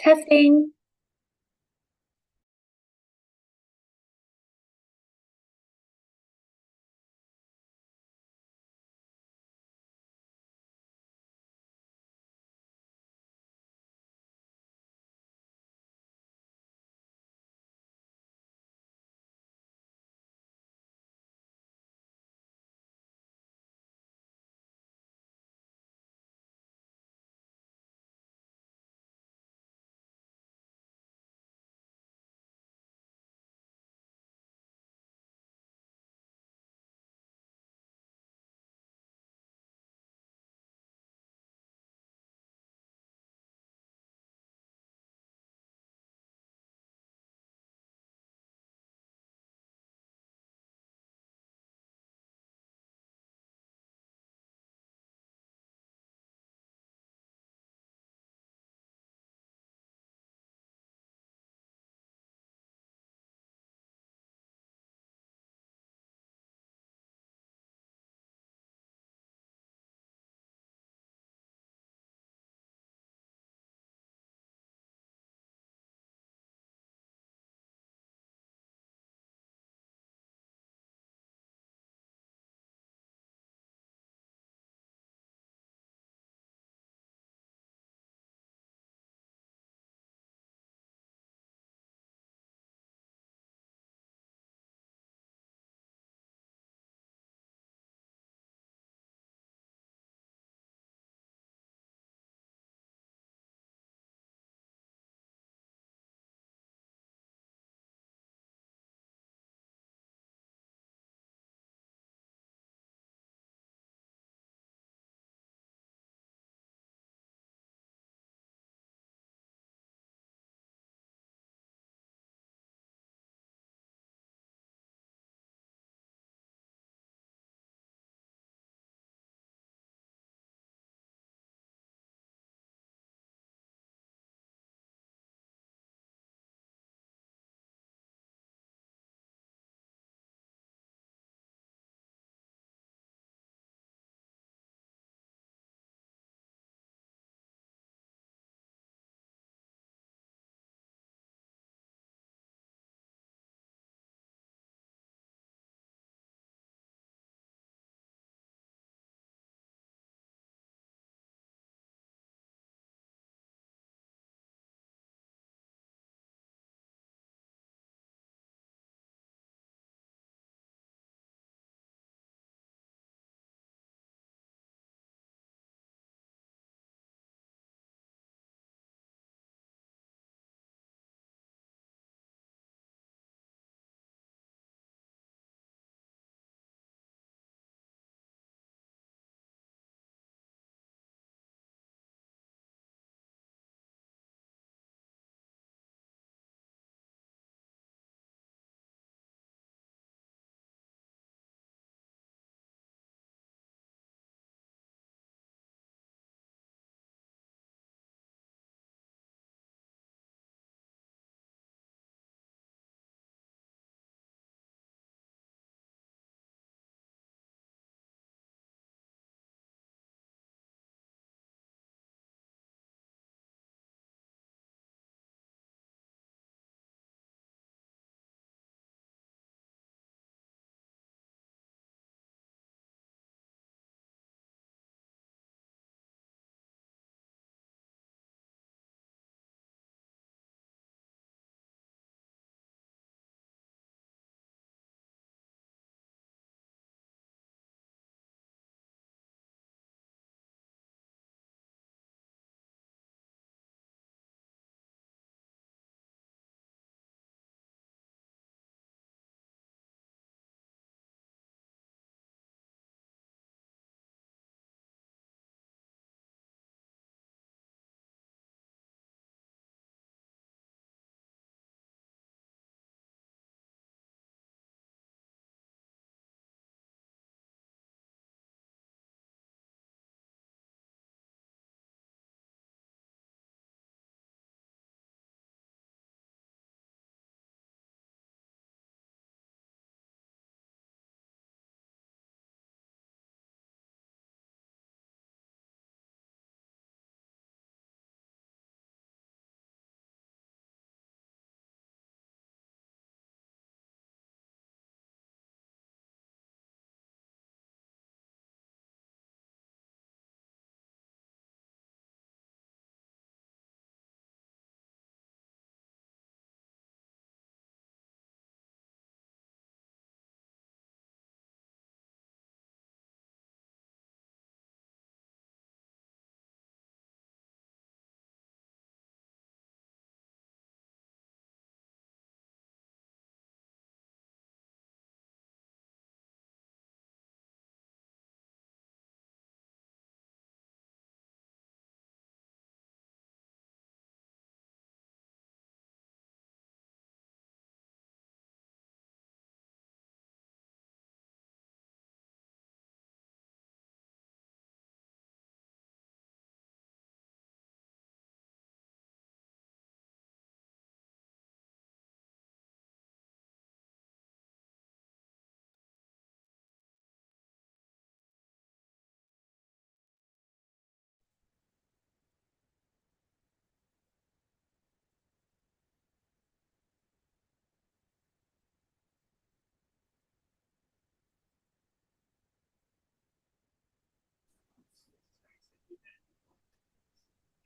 Testing.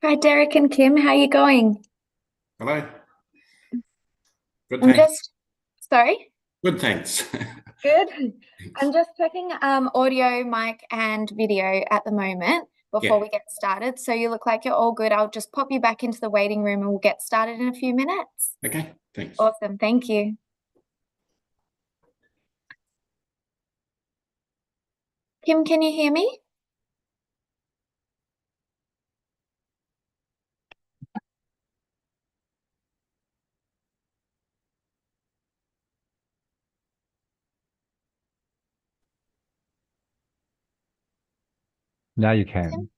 Hi, Derek and Kim. How are you going? Hello. Good, I'm thanks. just, sorry, Good, thanks. good. I'm Thanks. just checking audio, mic, and video at the moment before Yeah. we get started. So you look like you're all good. I'll just pop you back into the waiting room and we'll get started in a few minutes. Okay, thanks. Awesome. Thank you. Kim, can you hear me? Now you Kim, can.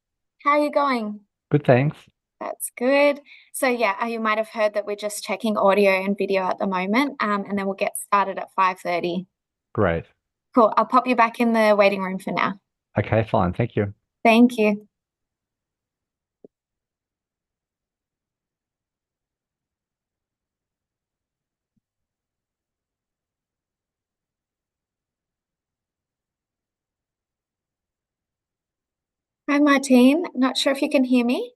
how are you going? Good, thanks. That's good. So yeah, you might have heard that we're just checking audio and video at the moment, and then we'll get started at 5:30. Great. Cool. I'll pop you back in the waiting room for now. Okay, fine. Thank you. Thank you. Hi, Martine. Not sure if you can hear me.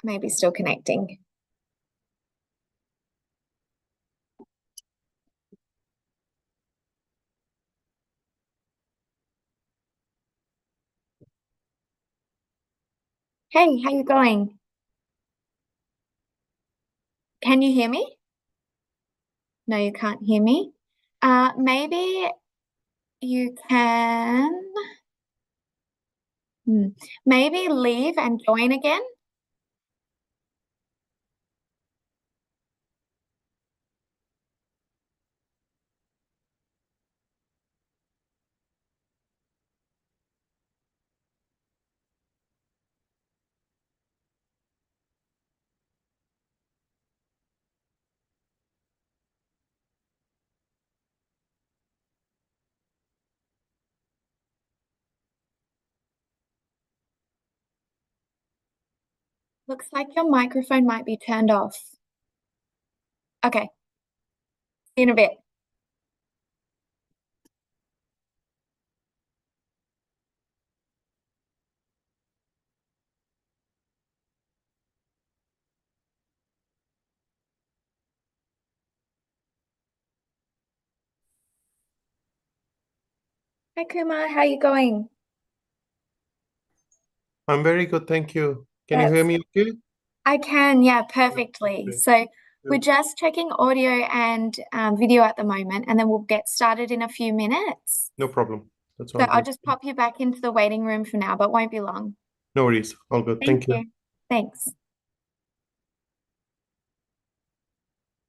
Maybe still connecting. Hey, how you going? Can you hear me? No, you can't hear me. Maybe you can, maybe leave and join again. Looks like your microphone might be turned off. Okay, see you in a bit. Hi, Kumar, how you going? I'm very good, thank you. Can you hear That's me okay? I can, yeah, perfectly. Okay. So we're Good. just checking audio and video at the moment, and then we'll get started in a few minutes. No problem. That's So all I'll good. just pop you back into the waiting room for now, but won't be long. No worries. All good. Thank Thank you. you. Thanks.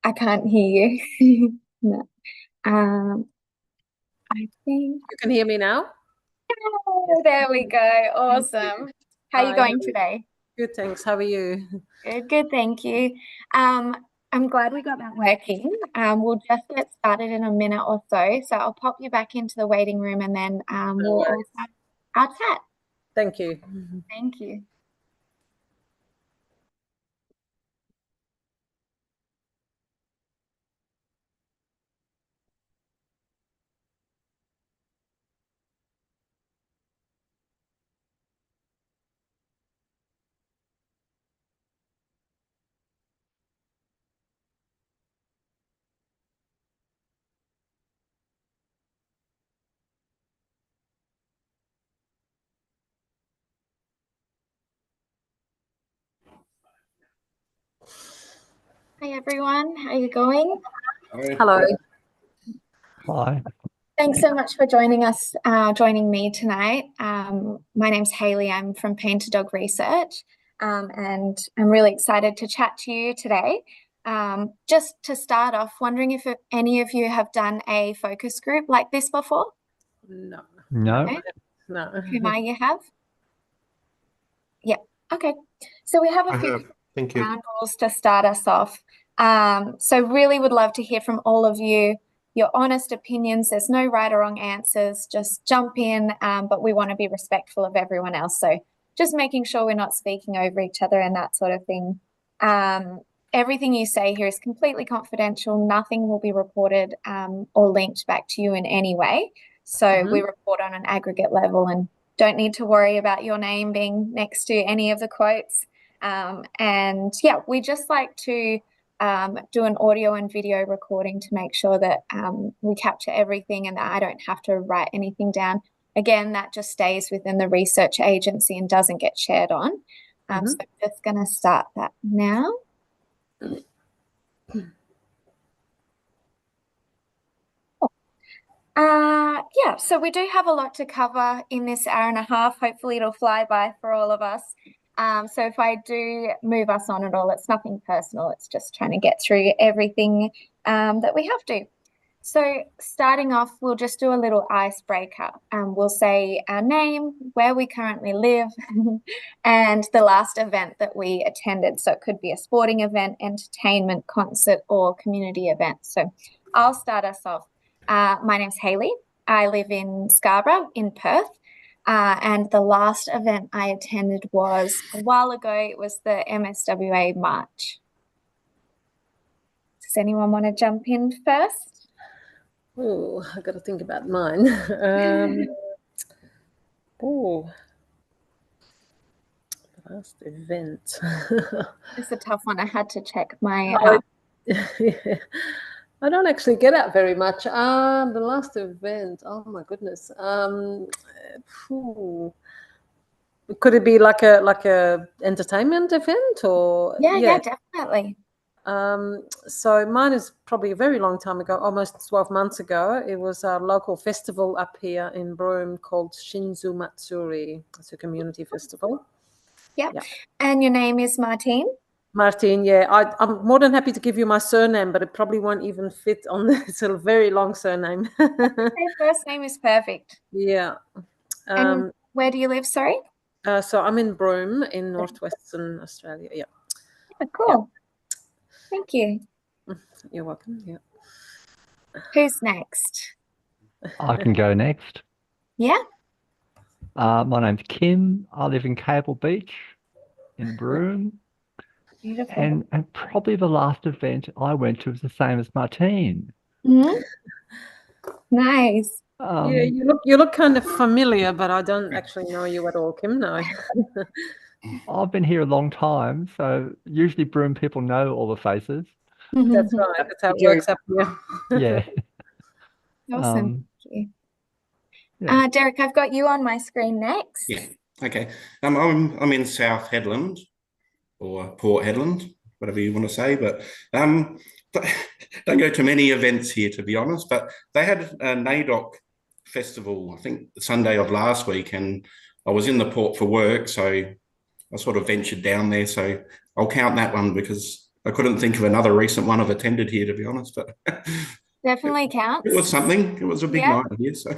I can't hear you. No. I think. You can hear me now? Oh, there we go. Thank you. Awesome. How are you Hi, how going are you? today? Good, thanks. How are you? Good, good, thank you. Um, I'm glad we got that working. We'll just get started in a minute or so. So I'll pop you back into the waiting room and then No we'll all worries. start our chat. Thank you. Thank you. Hi everyone, how are you going? All right. Hello. Hi. Thanks so much for joining us, joining me tonight. My name's Hayley. I'm from Pain to Dog Research, and I'm really excited to chat to you today. Just to start off, wondering if any of you have done a focus group like this before? No, No. No? no. Kumar, you have? Yeah. Okay. So we have a I few have. Thank you. ground rules to start us off. So really would love to hear from all of you, your honest opinions. There's no right or wrong answers. Just jump in, but we want to be respectful of everyone else. So just making sure we're not speaking over each other and that sort of thing. Everything you say here is completely confidential. Nothing will be reported or linked back to you in any way. So we report on an aggregate level and don't need to worry about your name being next to any of the quotes. And yeah, we just like to do an audio and video recording to make sure that we capture everything and that I don't have to write anything down. Again, that just stays within the research agency and doesn't get shared on. So I'm just going to start that now. Yeah, so we do have a lot to cover in this hour and a half. Hopefully it'll fly by for all of us. So if I do move us on at all, it's nothing personal. It's just trying to get through everything that we have to. So starting off, we'll just do a little icebreaker. We'll say our name, where we currently live, and the last event that we attended. So it could be a sporting event, entertainment, concert, or community event. So I'll start us off. My name's Hayley. I live in Scarborough in Perth. And the last event I attended was a while ago. It was the MSWA March. Does anyone want to jump in first? Oh, I got to think about mine. Oh, the last event. It's a tough one. I had to check my. I don't actually get out very much. The last event. Oh my goodness. Could it be like a entertainment event or? Yeah, definitely. So mine is probably a very long time ago, almost 12 months ago. It was a local festival up here in Broome called Shinzu Matsuri. It's a community festival. Yep. And your name is Martine? Martine, yeah. I'm more than happy to give you my surname, but it probably won't even fit on this. It's a very long surname. Okay, first name is perfect. Yeah. And where do you live, sorry? So I'm in Broome in northwestern Australia. Yeah. Cool. Thank you. You're welcome. Yeah. Who's next? I can go next. Yeah. My name's Kim. I live in Cable Beach in Broome. Beautiful. And probably the last event I went to was the same as Martine. Nice. Yeah, you look kind of familiar, but I don't actually know you at all, Kim. No. I've been here a long time, so usually Broome people know all the faces. That's right. That's how it works up here. Yeah. Awesome. Thank you. Yeah. Derek, I've got you on my screen next. Yeah. Okay. I'm in South Headland or Port Hedland, whatever you want to say, but don't go to many events here, to be honest. But they had a NAIDOC festival, I think the Sunday of last week, and I was in the port for work, so I sort of ventured down there. So I'll count that one because I couldn't think of another recent one I've attended here, to be honest. But definitely counts. it was something. It was a big night here. So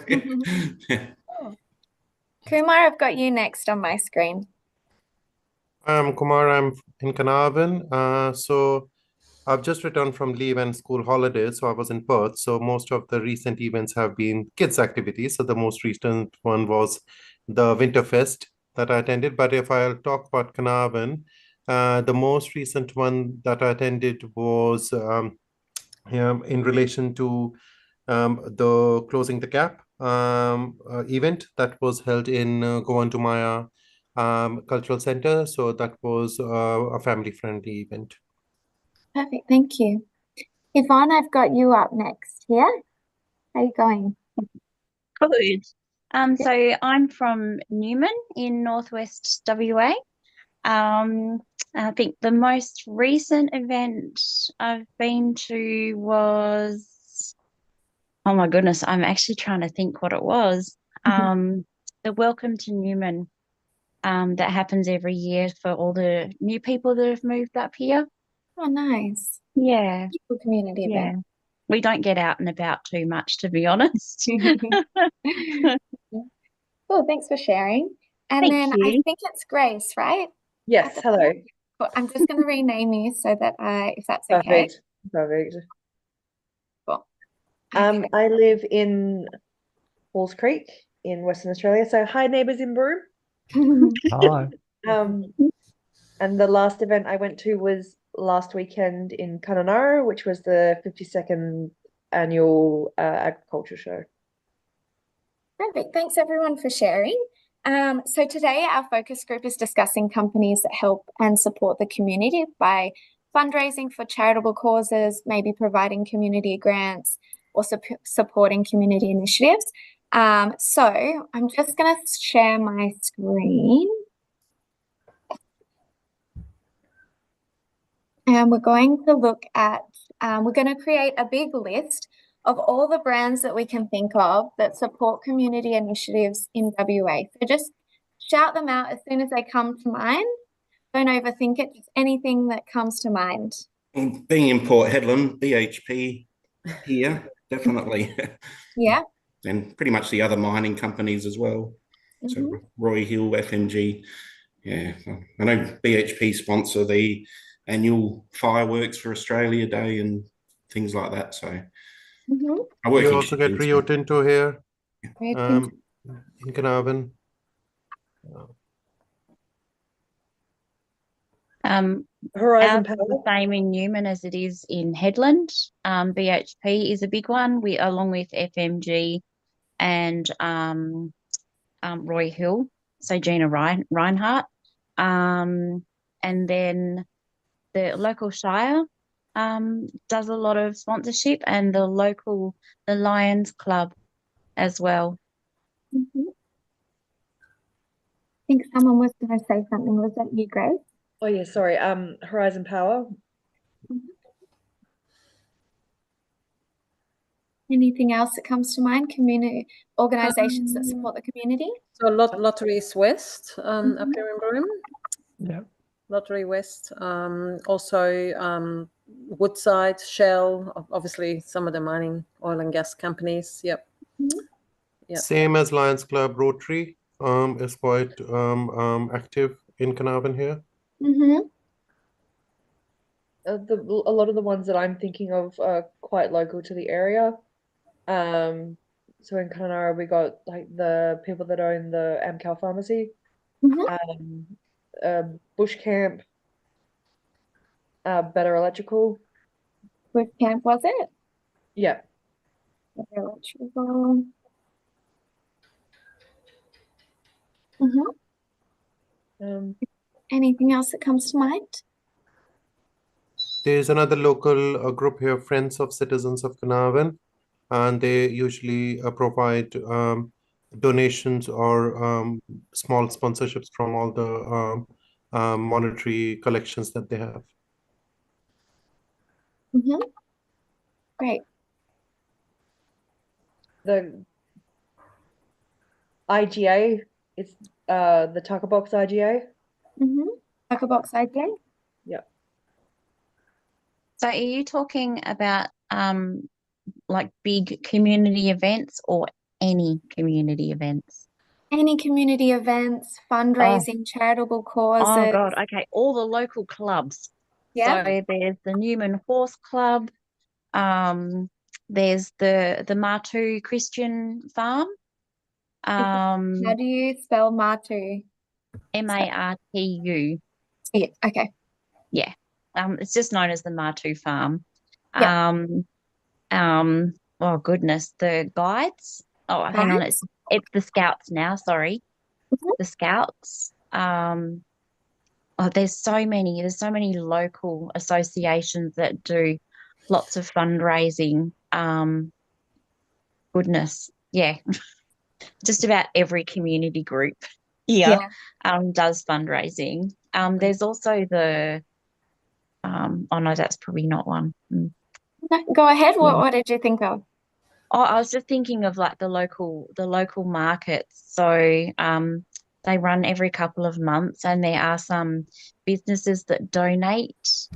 Kumar, I've got you next on my screen. I'm Kumar. I'm in Carnarvon. So I've just returned from leave and school holidays. So I was in Perth. So most of the recent events have been kids' activities. So the most recent one was the Winterfest that I attended. But if I'll talk about Carnarvon, the most recent one that I attended was in relation to the Closing the Gap event that was held in Goantumaya Cultural Center. So that was a family-friendly event. Perfect. Thank you. Yvonne, I've got you up next here. How are you going? Good. So I'm from Newman in Northwest WA. I think the most recent event I've been to was, oh my goodness, I'm actually trying to think what it was. The Welcome to Newman that happens every year for all the new people that have moved up here. Oh, nice. Yeah. Beautiful community event. We don't get out and about too much, to be honest. Cool, thanks for sharing. And Thank then you. I think it's Grace, right? Yes, hello. Cool. I'm just going to rename you so that if that's okay. Perfect. Cool. Okay. I live in Halls Creek in Western Australia. So hi neighbours in Broome. Hi. And the last event I went to was last weekend in Kununurra, which was the 52nd annual agriculture show. Perfect. Thanks everyone for sharing. So today our focus group is discussing companies that help and support the community by fundraising for charitable causes, maybe providing community grants or supporting community initiatives. So I'm just going to share my screen. And we're going to look at, we're going to create a big list of all the brands that we can think of that support community initiatives in WA. So just shout them out as soon as they come to mind. Don't overthink it, just anything that comes to mind. Being in Port Hedland, BHP here, definitely. Yeah. And pretty much the other mining companies as well. So Roy Hill, FMG. Yeah, I know BHP sponsor the annual fireworks for Australia Day and things like that. So I work You in also get shipping, Rio so- Tinto here Rio in Carnarvon. Ours Horizon is the Power. same in Newman as it is in Headland. BHP is a big one, along with FMG and Roy Hill, so Gina Reinhardt. And then the local shire does a lot of sponsorship, and the Lions Club as well. I think someone was going to say something. Was that you, Grace? Oh yeah, sorry. Horizon Power. Anything else that comes to mind? Community organisations that support the community? So Lotteries West up here in Broome. Yeah. Lottery West. Also Woodside, Shell, obviously some of the mining, oil and gas companies. Yep. Yep. Same as Lions Club. Rotary is quite active in Carnarvon here. A lot of the ones that I'm thinking of are quite local to the area. So in Kununurra, we got like the people that own the Amcal Pharmacy, Bush Camp, Better Electrical. Which camp was it? Yeah. Better Electrical. Anything else that comes to mind? There's another local group here, Friends of Citizens of Carnarvon, and they usually provide donations or small sponsorships from all the monetary collections that they have. Great. The IGA, it's the Tucker Box IGA. Tucker Box IGA? Yeah. So are you talking about like big community events or any community events? Any community events, fundraising, charitable causes. Oh God, okay. All the local clubs. Yeah. So there's the Newman Horse Club. There's the Martu Christian Farm. How do you spell Martu? Martu. Yeah, okay. Yeah. It's just known as the Martu Farm. Yeah. Oh goodness, the guides. Oh, hang on, it's the Scouts now, sorry. The Scouts. Oh, there's so many local associations that do lots of fundraising. Goodness, yeah. Just about every community group here does fundraising. There's also the oh no, that's probably not one. Go ahead. What did you think of? Oh, I was just thinking of like the local markets. So they run every couple of months, and there are some businesses that donate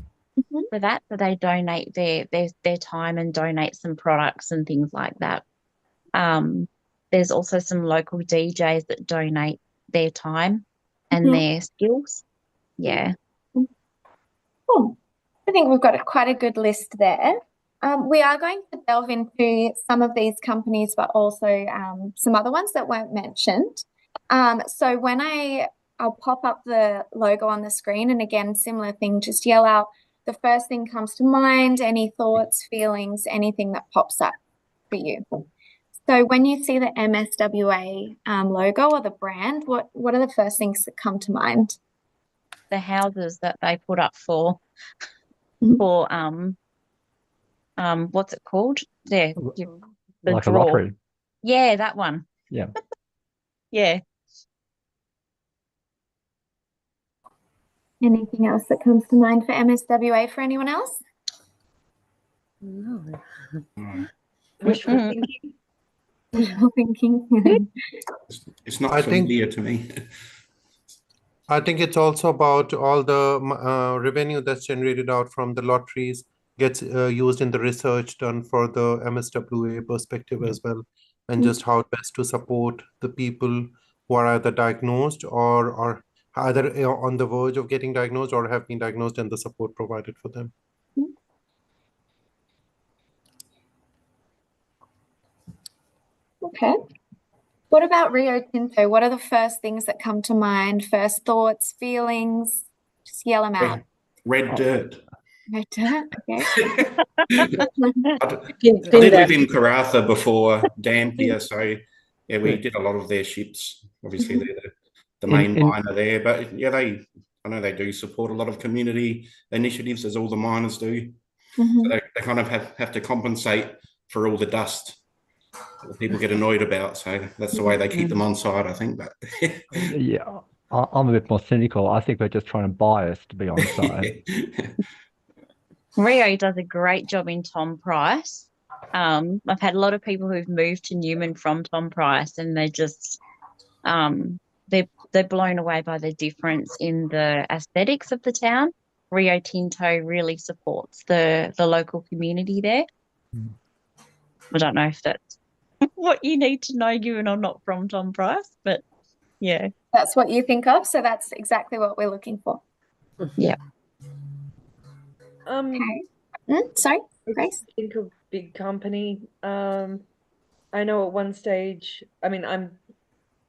for that. So they donate their time and donate some products and things like that. There's also some local DJs that donate their time and their skills. Yeah. Cool. I think we've got quite a good list there. We are going to delve into some of these companies, but also some other ones that weren't mentioned. So when I'll pop up the logo on the screen, and again, similar thing, just yell out the first thing comes to mind, any thoughts, feelings, anything that pops up for you. So when you see the MSWA logo or the brand, what are the first things that come to mind? The houses that they put up for what's it called? There, the Like a draw. lottery. Yeah, that one. Yeah. Yeah. Anything else that comes to mind for MSWA for anyone else? No. Wishful Mm-mm. thinking. Wishful thinking. It's not I think- familiar to me. I think it's also about all the revenue that's generated out from the lotteries gets used in the research done for the MSWA perspective as well, and just how best to support the people who are either diagnosed or are either on the verge of getting diagnosed or have been diagnosed, and the support provided for them. Okay. What about Rio Tinto? What are the first things that come to mind? First thoughts, feelings? Just yell them out. Red dirt. Red dirt, okay. I Been did there. live in Karratha before Dampier, so yeah, we did a lot of their ships. Obviously, they're the main miner there, but yeah, I know they do support a lot of community initiatives, as all the miners do. Mhm. So they kind of have to compensate for all the dust that people get annoyed about. So that's the way they keep them on side, I think. But Yeah, I'm a bit more cynical. I think we're just trying to buy us to be on side. Rio does a great job in Tom Price. I've had a lot of people who've moved to Newman from Tom Price, and they're just they're blown away by the difference in the aesthetics of the town. Rio Tinto really supports the local community there. I don't know if that's what you need to know, given I'm not from Tom Price, but yeah. That's what you think of, so that's exactly what we're looking for. Yeah. Okay. Sorry, Grace? Think of big company. I know at one stage, I mean,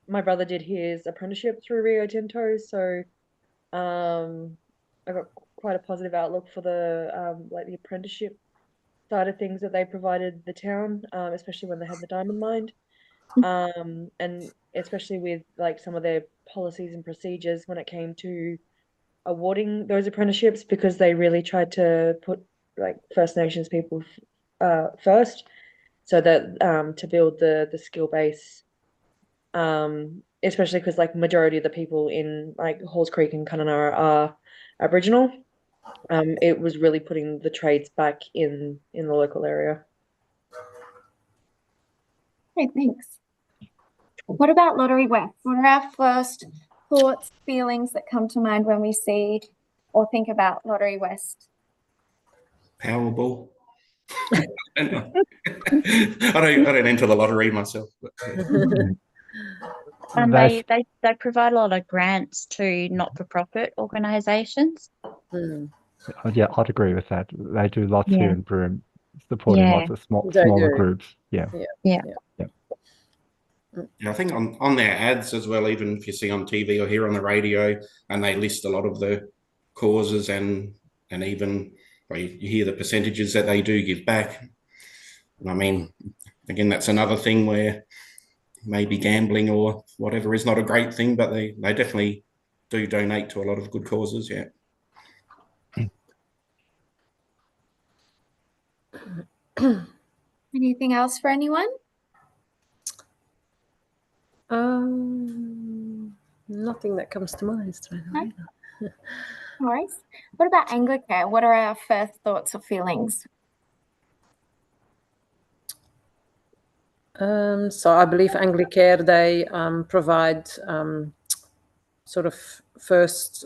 my brother did his apprenticeship through Rio Tinto, so I got quite a positive outlook for the like the apprenticeship side of things that they provided the town, especially when they had the diamond mine, and especially with like some of their policies and procedures when it came to awarding those apprenticeships, because they really tried to put like First Nations people first, so that to build the skill base, especially because like majority of the people in like Halls Creek and Kununurra are Aboriginal. It was really putting the trades back in the local area. Great, thanks. What about Lottery West? What are our first thoughts, feelings that come to mind when we see or think about Lottery West? Powerball. I don't enter the lottery myself. But, And That's- they provide a lot of grants to not-for-profit organisations. Yeah, I'd agree with that. They do lots Yeah. here in Broome, supporting Yeah. lots of They smaller do. groups. Yeah. yeah, I think on their ads as well, even if you see on TV or hear on the radio, and they list a lot of the causes and even you hear the percentages that they do give back. And I mean, again, that's another thing where maybe gambling or whatever is not a great thing, but they definitely do donate to a lot of good causes. Yeah. Anything else for anyone? Nothing that comes to mind straight away. No worries. What about Anglicare? What are our first thoughts or feelings? So I believe Anglicare, they provide sort of first,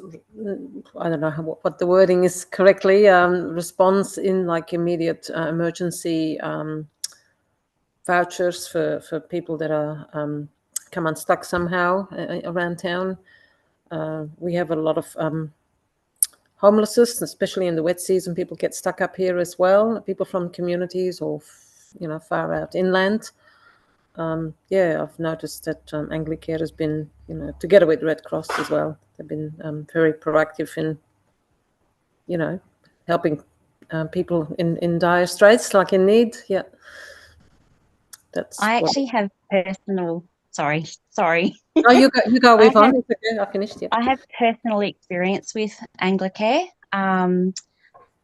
I don't know what the wording is correctly, response in like immediate emergency vouchers for people that are come unstuck somehow around town. We have a lot of homelessness, especially in the wet season. People get stuck up here as well. People from communities or far out inland. Yeah, I've noticed that Anglicare has been, together with Red Cross as well, they've been very proactive in, helping people in dire straits, like in need. Yeah. That's I what- actually have personal, sorry. Oh, you go I Yvonne. have- It's okay. I finished. Yeah. I have personal experience with Anglicare.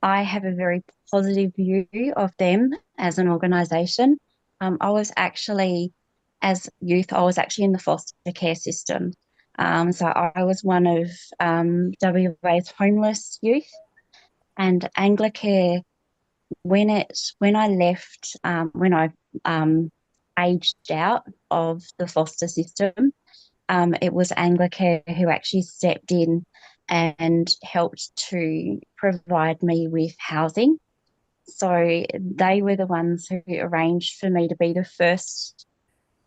I have a very positive view of them as an organisation. I was actually, as youth, I was actually in the foster care system. So I was one of WA's homeless youth, and Anglicare, when I left, when I aged out of the foster system, it was Anglicare who actually stepped in and helped to provide me with housing. So they were the ones who arranged for me to be the first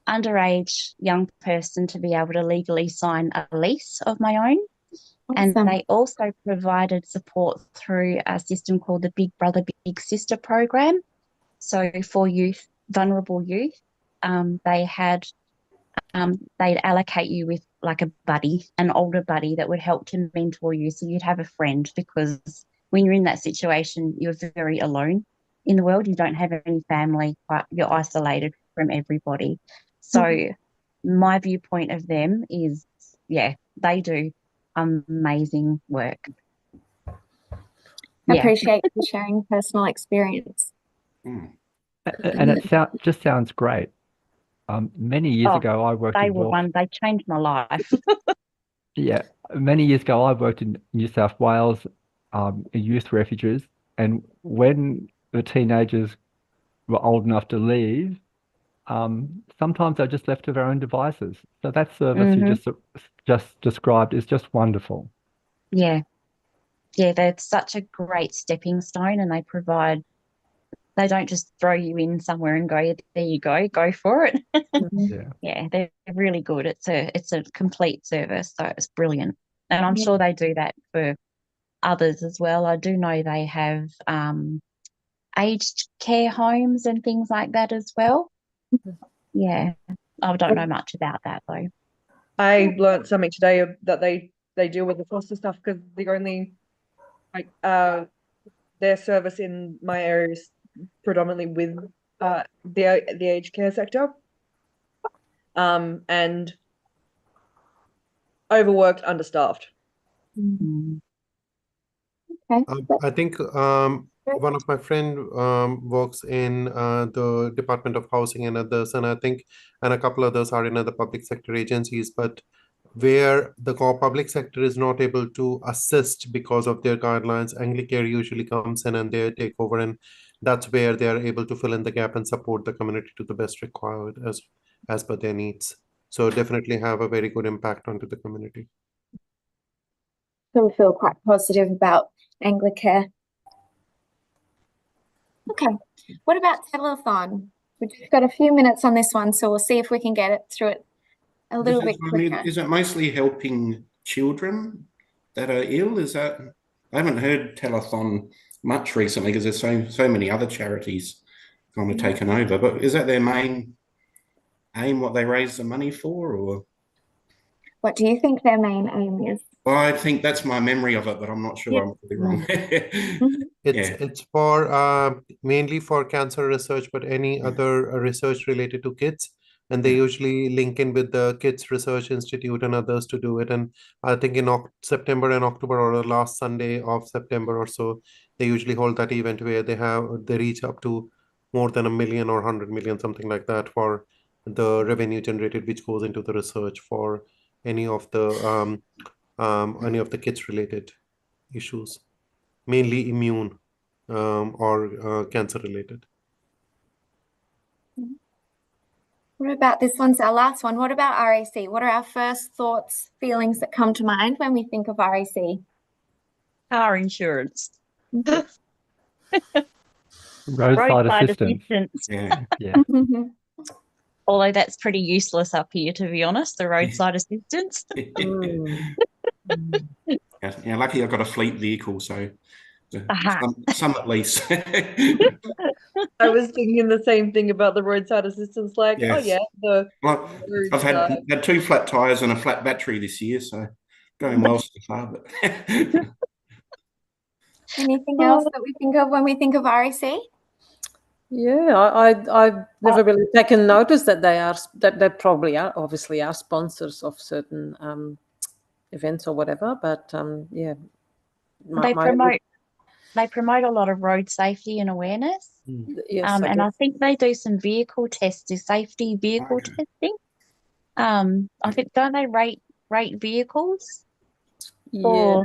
underage young person to be able to legally sign a lease of my own. And Awesome. they also provided support through a system called the Big Brother, Big Sister program. So for youth, vulnerable youth, they'd allocate you with like a buddy, an older buddy that would help to mentor you. So you'd have a friend, because when you're in that situation, you're very alone in the world. You don't have any family, but you're isolated from everybody. So my viewpoint of them is, yeah, they do amazing work. I Yeah. appreciate you sharing personal experience. Mm. And it just sounds great. Many years Oh, ago, I worked They in were North. one, they changed my life. Yeah, many years ago, I worked in New South Wales, in youth refuges, and when the teenagers were old enough to leave, sometimes they're just left to their own devices. So that service you just described is just wonderful. Yeah. Yeah, they're such a great stepping stone, and they don't just throw you in somewhere and go, there you go for it. Yeah. Yeah, they're really good. It's a complete service, so it's brilliant. And I'm sure they do that for others as well. I do know they have aged care homes and things like that as well. Yeah, I don't know much about that though. I learned something today that they deal with the foster stuff, because the only their service in my area is predominantly with the aged care sector, and overworked, understaffed. Okay. I think one of my friend works in the Department of Housing and others, and I think and a couple others are in other public sector agencies, but where the public sector is not able to assist because of their guidelines, Anglicare usually comes in and they take over, and that's where they are able to fill in the gap and support the community to the best required as per their needs. So definitely have a very good impact onto the community. So we feel quite positive about Anglicare. Okay, what about telethon? We've just got a few minutes on this one, so we'll see if we can get it through it a little bit quicker. Is it mostly helping children that are ill? I haven't heard telethon much recently, because there's so many other charities kind of taken over. But is that their main aim, what they raise the money for, or? What do you think their main aim is? Well, I think that's my memory of it, but I'm not sure. I'm probably wrong. It's for mainly for cancer research, but any other research related to kids. And they usually link in with the Kids Research Institute and others to do it. And I think in September and October, or the last Sunday of September or so, they usually hold that event where they reach up to more than 1 million or 100 million, something like that, for the revenue generated, which goes into the research for any of the kids related issues, mainly immune or cancer related. What about this one's our last one? What about RAC? What are our first thoughts, feelings that come to mind when we think of RAC? Car insurance. Roadside assistance. Yeah. Yeah. Although that's pretty useless up here, to be honest, the roadside assistance. Yeah, lucky I've got a fleet vehicle, so some at least. I was thinking the same thing about the roadside assistance. Like, oh Yes. yeah, Well, I've had 2 flat tires and a flat battery this year, so going well so far. But Anything else that we think of when we think of RAC? Yeah, I've never really taken notice that they probably are, obviously are sponsors of certain events or whatever, but yeah. They promote a lot of road safety and awareness. Yes, And I think they do some vehicle tests, safety vehicle testing. I think, don't they rate vehicles? yeah.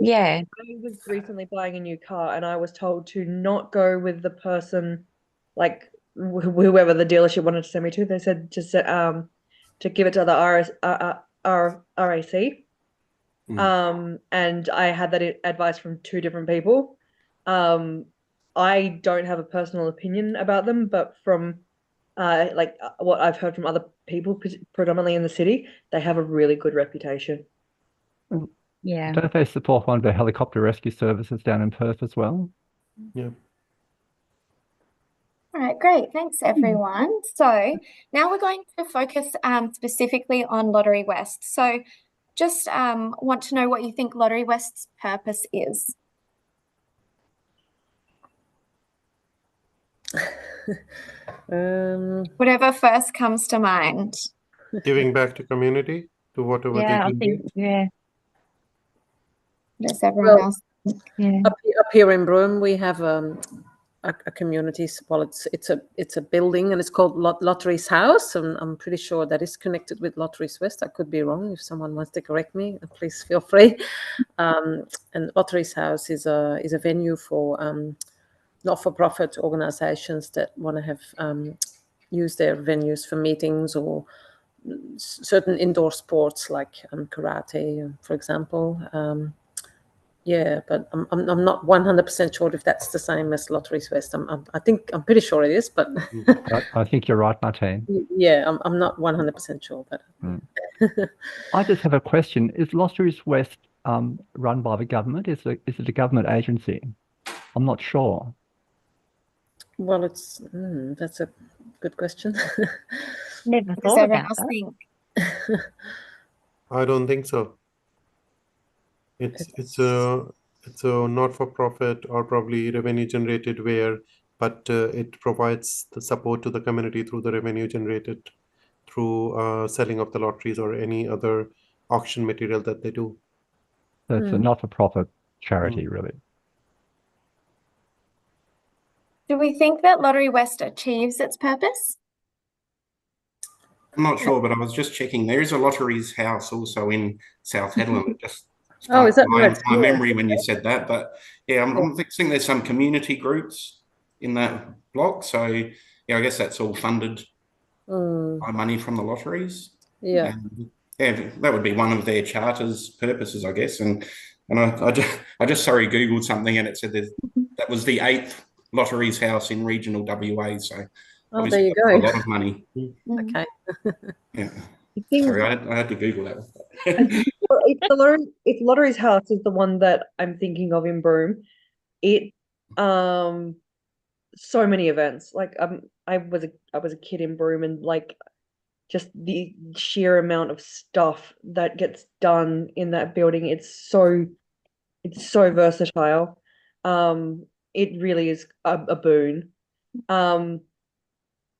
Yeah. I was recently buying a new car and I was told to not go with the person, like whoever the dealership wanted to send me to. They said to give it to the RAC. And I had that advice from two different people. I don't have a personal opinion about them, but from what I've heard from other people, predominantly in the city, they have a really good reputation. Yeah. Don't they support one of the helicopter rescue services down in Perth as well? Yeah. All right, great. Thanks, everyone. So now we're going to focus specifically on Lottery West. So just want to know what you think Lottery West's purpose is. Whatever first comes to mind. Giving back to community, to whatever they Yeah, I can think, do. yeah. Does everyone Well, else think? Yeah. Up here in Broome, we have a community. Well, it's a building, and it's called Lotteries House, and I'm pretty sure that is connected with Lotteries West. I could be wrong. If someone wants to correct me, please feel free. And Lotteries House is a venue for not-for-profit organisations that want to have use their venues for meetings or certain indoor sports like karate, for example. Yeah, but I'm not 100% sure if that's the same as Lotteries West. I'm pretty sure it is, but I think you're right, Martine. yeah, I'm not 100% sure. But I just have a question. Is Lotteries West run by the government? Is it a government agency? I'm not sure. well, that's a good question. Never What does thought everyone about else that. think? I don't think so. It's a not-for-profit or probably revenue generated but it provides the support to the community through the revenue generated through selling of the lotteries or any other auction material that they do. So it's a not-for-profit charity, really. Do we think that Lottery West achieves its purpose? I'm not sure, but I was just checking. There is a Lotteries House also in South Headland. It just Oh, is that my right? memory when you said that. But yeah, I'm thinking there's some community groups in that block. So yeah, I guess that's all funded by money from the lotteries. Yeah. And, yeah, that would be one of their charter's purposes, I guess. And I just Googled something and it said that was the 8th Lotteries House in regional WA. So There you go. a lot of money. Okay. Yeah. Sorry, I had to Google that one. Well, if Lotteries House is the one that I'm thinking of in Broome, it so many events. Like I was a kid in Broome, and like just the sheer amount of stuff that gets done in that building, it's so versatile. It really is a boon.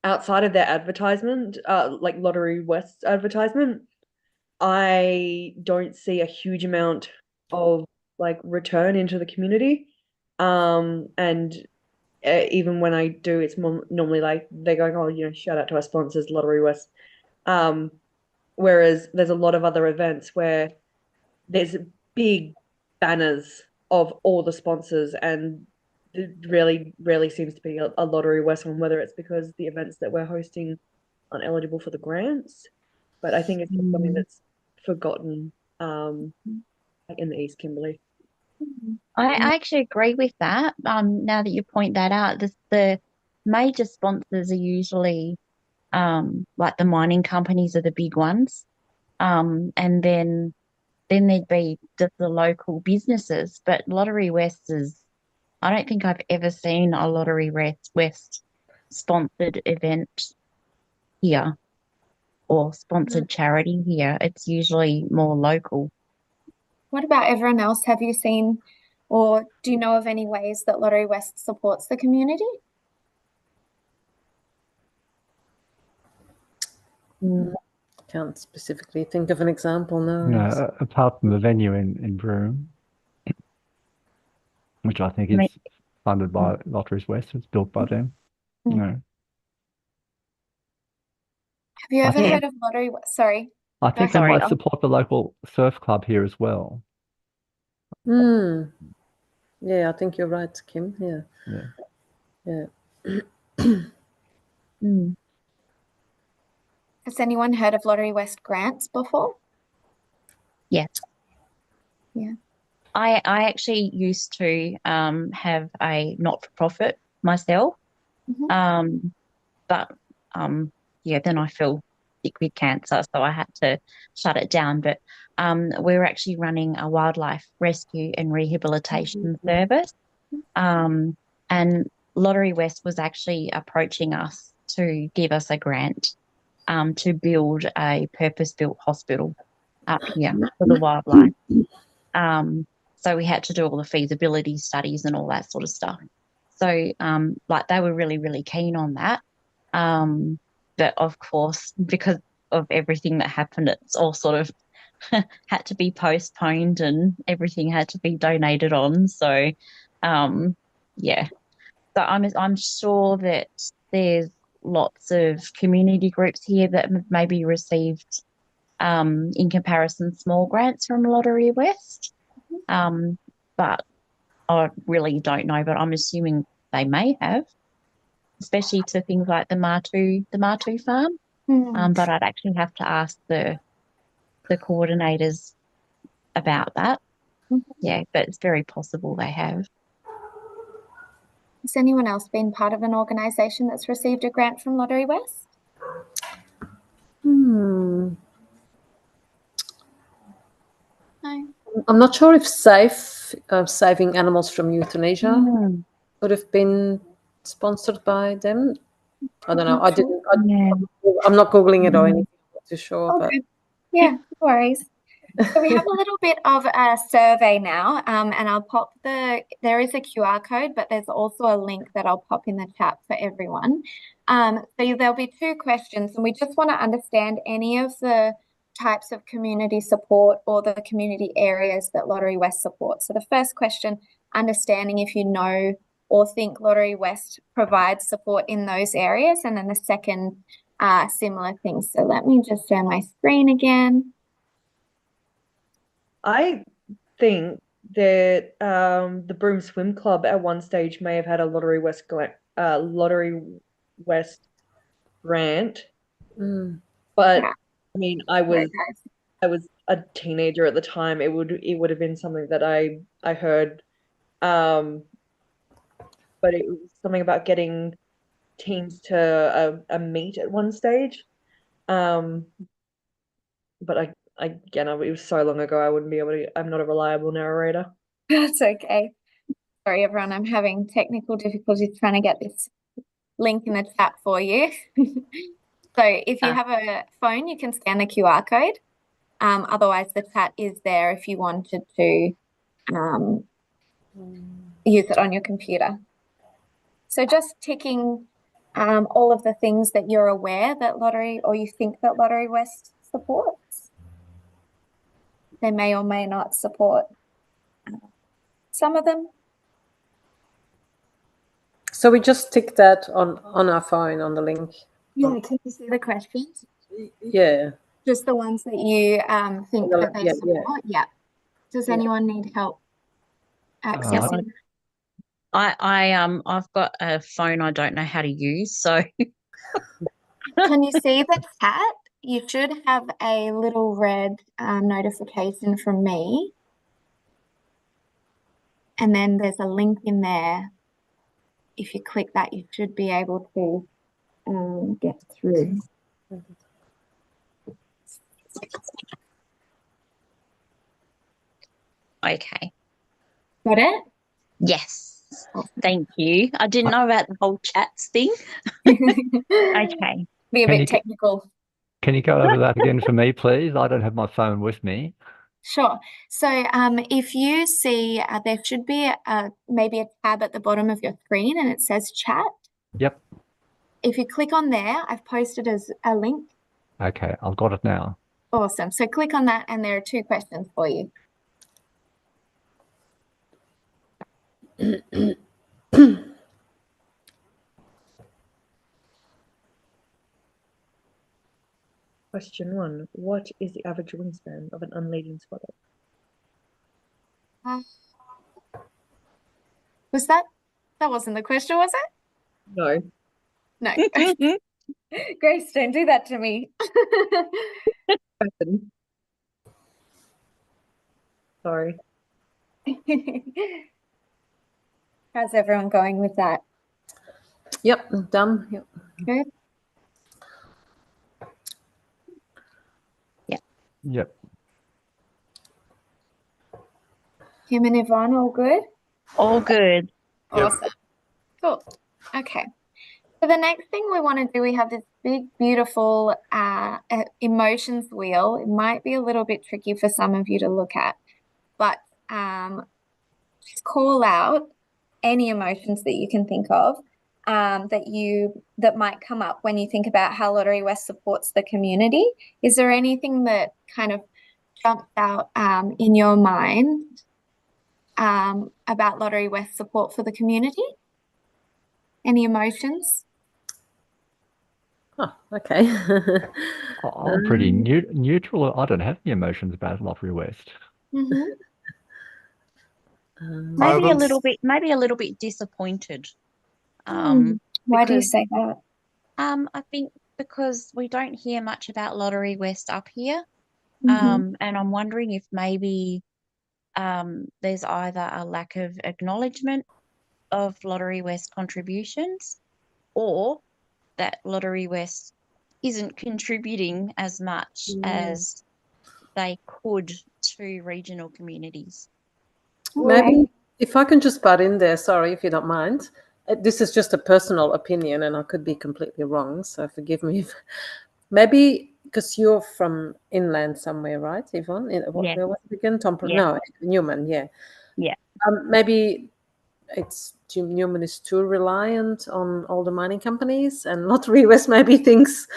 Outside of their advertisement, like Lottery West's advertisement, I don't see a huge amount of like return into the community. And even when I do, it's normally like they're going, oh, shout out to our sponsors, Lottery West. Whereas there's a lot of other events where there's big banners of all the sponsors, and it really rarely seems to be a Lottery West one, whether it's because the events that we're hosting aren't eligible for the grants. But I think it's something that's forgotten like in the East Kimberley. I actually agree with that. Now that you point that out, the major sponsors are usually like the mining companies are the big ones. And then there'd be just the local businesses. But Lottery West I don't think I've ever seen a Lottery West sponsored event here or sponsored charity here. It's usually more local. What about everyone else? Have you seen or do you know of any ways that Lottery West supports the community? Can't specifically think of an example, no. You know, apart from the venue in Broome, which I think is funded by Lotteries West, it's built by them. You know, Have you I ever think- heard of Lottery West? Sorry. I think they Sorry, might I'm- support the local surf club here as well. Yeah, I think you're right, Kim. Yeah. Yeah. Has anyone heard of Lottery West grants before? Yes. Yeah. I actually used to have a not-for-profit myself. But then I fell sick with cancer, so I had to shut it down. But we were actually running a wildlife rescue and rehabilitation service. And Lottery West was actually approaching us to give us a grant to build a purpose-built hospital up here for the wildlife. So we had to do all the feasibility studies and all that sort of stuff. So they were really, really keen on that. But of course, because of everything that happened, it's all sort of had to be postponed and everything had to be donated on. So yeah. So I'm sure that there's lots of community groups here that maybe received in comparison small grants from Lottery West. But I really don't know, but I'm assuming they may have, especially to things like the Martu farm. But I'd actually have to ask the coordinators about that. Yeah, but it's very possible they have. Has anyone else been part of an organisation that's received a grant from Lottery West? No. No. I'm not sure if saving animals from euthanasia would have been sponsored by them. I don't know. I'm not Googling it or anything. I'm not too sure. But Yeah, no worries. So we have a little bit of a survey now, and I'll pop there is a QR code, but there's also a link that I'll pop in the chat for everyone. So there'll be 2 questions, and we just want to understand any of the types of community support or the community areas that Lottery West supports. So the first question, understanding if you know or think Lottery West provides support in those areas, and then the second, similar things. So let me just share my screen again. I think that the Broome Swim Club at one stage may have had a Lottery West grant, but I mean, I was a teenager at the time. It would have been something that I heard, but it was something about getting teams to a meet at one stage, but again, it was so long ago, I wouldn't be able to. I'm not a reliable narrator. That's okay. Sorry, everyone. I'm having technical difficulties trying to get this link in the chat for you. So if you have a phone, you can scan the QR code. Otherwise, the chat is there if you wanted to use it on your computer. So just ticking all of the things that you're aware that you think that Lottery West supports. They may or may not support some of them. so we just tick that on our phone on the link. Yeah, can you see the questions? Yeah. Just the ones that you think that they support? Yeah. Does anyone need help accessing? I've got a phone I don't know how to use, so Can you see the chat? You should have a little red notification from me. And then there's a link in there. If you click that, you should be able to get through. okay. Got it? Yes. Thank you. I didn't know about the whole chats thing. Okay. Be a Can bit you technical. Can you go over that again for me, please? I don't have my phone with me. Sure. So if you see there should be maybe a tab at the bottom of your screen and it says chat. Yep. If you click on there, I've posted as a link. Okay, I've got it now. Awesome. So click on that and there are 2 questions for you. Question 1. What is the average wingspan of an unladen swallow? Was that wasn't the question, was it? No. No. Grace, don't do that to me. Sorry. How's everyone going with that? Yep, done. Yep. Good. Yep. Kim and Yvonne, all good? All good. Yep. Awesome. Cool. Okay. So the next thing we want to do, we have this big, beautiful emotions wheel. It might be a little bit tricky for some of you to look at, but just call out any emotions that you can think of that might come up when you think about how Lotterywest supports the community. Is there anything that kind of jumps out in your mind about Lotterywest support for the community? Any emotions? Oh, okay. I'm pretty neutral. I don't have any emotions about Lotterywest. Mm-hmm. Maybe a will little bit, maybe a little bit disappointed. Why do you because say that? I think because we don't hear much about Lotterywest up here. Mhm. And I'm wondering if maybe there's either a lack of acknowledgement of Lotterywest contributions, or that Lotterywest isn't contributing as much as they could to regional communities. Maybe if I can just butt in there, sorry if you don't mind. This is just a personal opinion and I could be completely wrong, so forgive me. Maybe because you're from inland somewhere, right, Yvonne? Yeah. Where was it again? Yeah. No, Newman, yeah. Yeah. Maybe Newman is too reliant on all the mining companies, and Lotterywest maybe thinks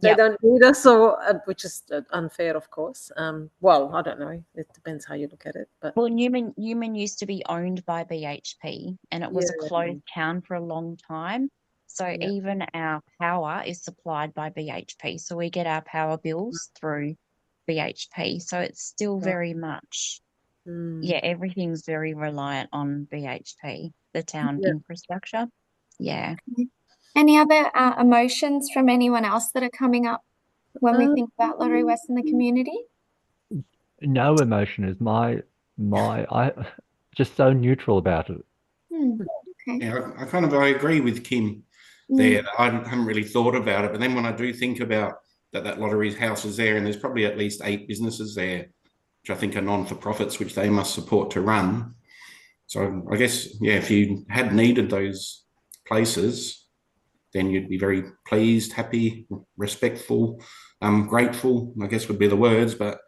they Yep. don't need us, or which is unfair, of course. Well, I don't know. It depends how you look at it. But Well, Newman used to be owned by BHP, and it was a Yeah. closed town for a long time. So Yeah. even our power is supplied by BHP. So we get our power bills through BHP. So it's still Right. very much, yeah, everything's very reliant on BHP, the town Yeah. infrastructure. Yeah. Any other emotions from anyone else that are coming up when we think about Lotterywest in the community? No emotion is I just so neutral about it. Okay. Yeah, I agree with Kim there. I haven't really thought about it, but then when I do think about that lottery's house is there, and there's probably at least 8 businesses there, which I think are non-for-profits, which they must support to run. So I guess, yeah, if you had needed those places, then you'd be very pleased, happy, respectful, grateful, I guess would be the words. But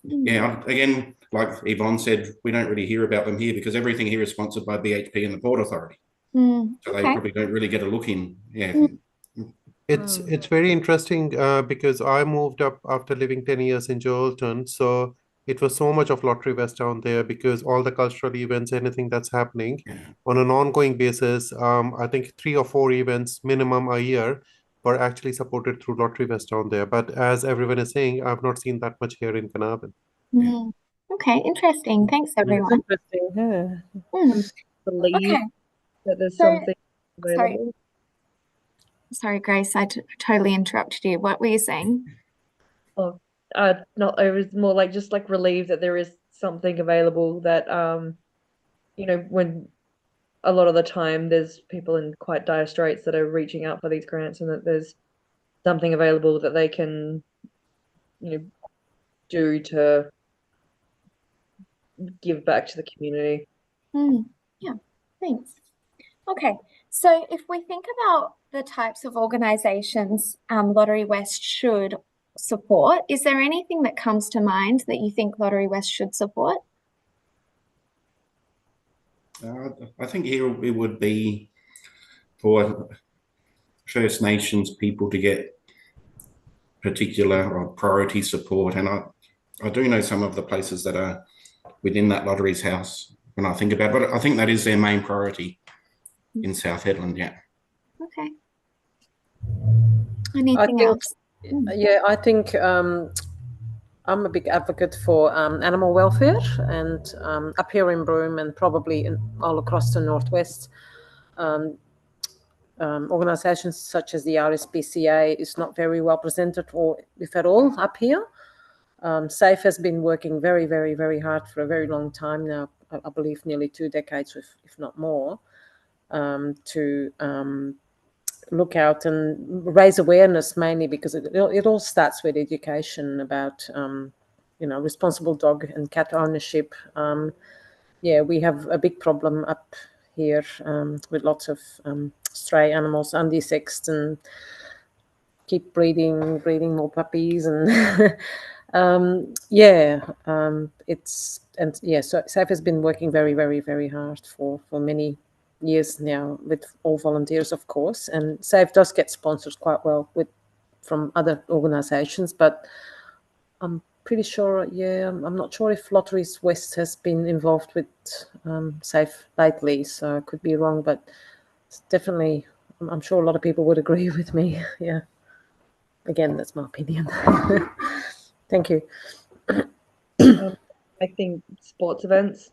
yeah, again, like Yvonne said, we don't really hear about them here because everything here is sponsored by BHP and the Port Authority. So they probably don't really get a look in. Yeah. It's very interesting because I moved up after living 10 years in Geraldton. So it was so much of Lotterywest down there because all the cultural events, anything that's happening on an ongoing basis, I think 3 or 4 events minimum a year were actually supported through Lotterywest down there. But as everyone is saying, I've not seen that much here in Carnarvon. Okay, interesting. Thanks, everyone. Interesting. Yeah. Believe Okay. that there's So- something Sorry. available. Sorry, Grace, I totally interrupted you. What were you saying? No, I was more like just like relieved that there is something available that when a lot of the time there's people in quite dire straits that are reaching out for these grants, and that there's something available that they can do to give back to the community. Yeah, thanks. Okay, so if we think about the types of organizations Lotterywest should support, is there anything that comes to mind that you think Lotterywest should support? I think here it would be for First Nations people to get particular or priority support. And I do know some of the places that are within that Lotteries house when I think about it, but I think that is their main priority in South Hedland, yeah. Okay. I Anything think, else? yeah, I think I'm a big advocate for animal welfare, and up here in Broome and probably all across the Northwest, organisations such as the RSPCA is not very well presented, or if at all, up here. SAFE has been working very, very, very hard for a very long time now, I believe nearly 2 decades, if not more, to look out and raise awareness, mainly because it all starts with education about responsible dog and cat ownership. Yeah, we have a big problem up here with lots of stray animals undesexed and keep breeding more puppies, and so SAFE has been working very, very, very hard for many years now, with all volunteers, of course, and SAFE does get sponsors quite well from other organisations, but I'm pretty sure, I'm not sure if Lotteries West has been involved with SAFE lately, so I could be wrong, but it's definitely, I'm sure a lot of people would agree with me. Yeah, again, that's my opinion. Thank you. I think sports events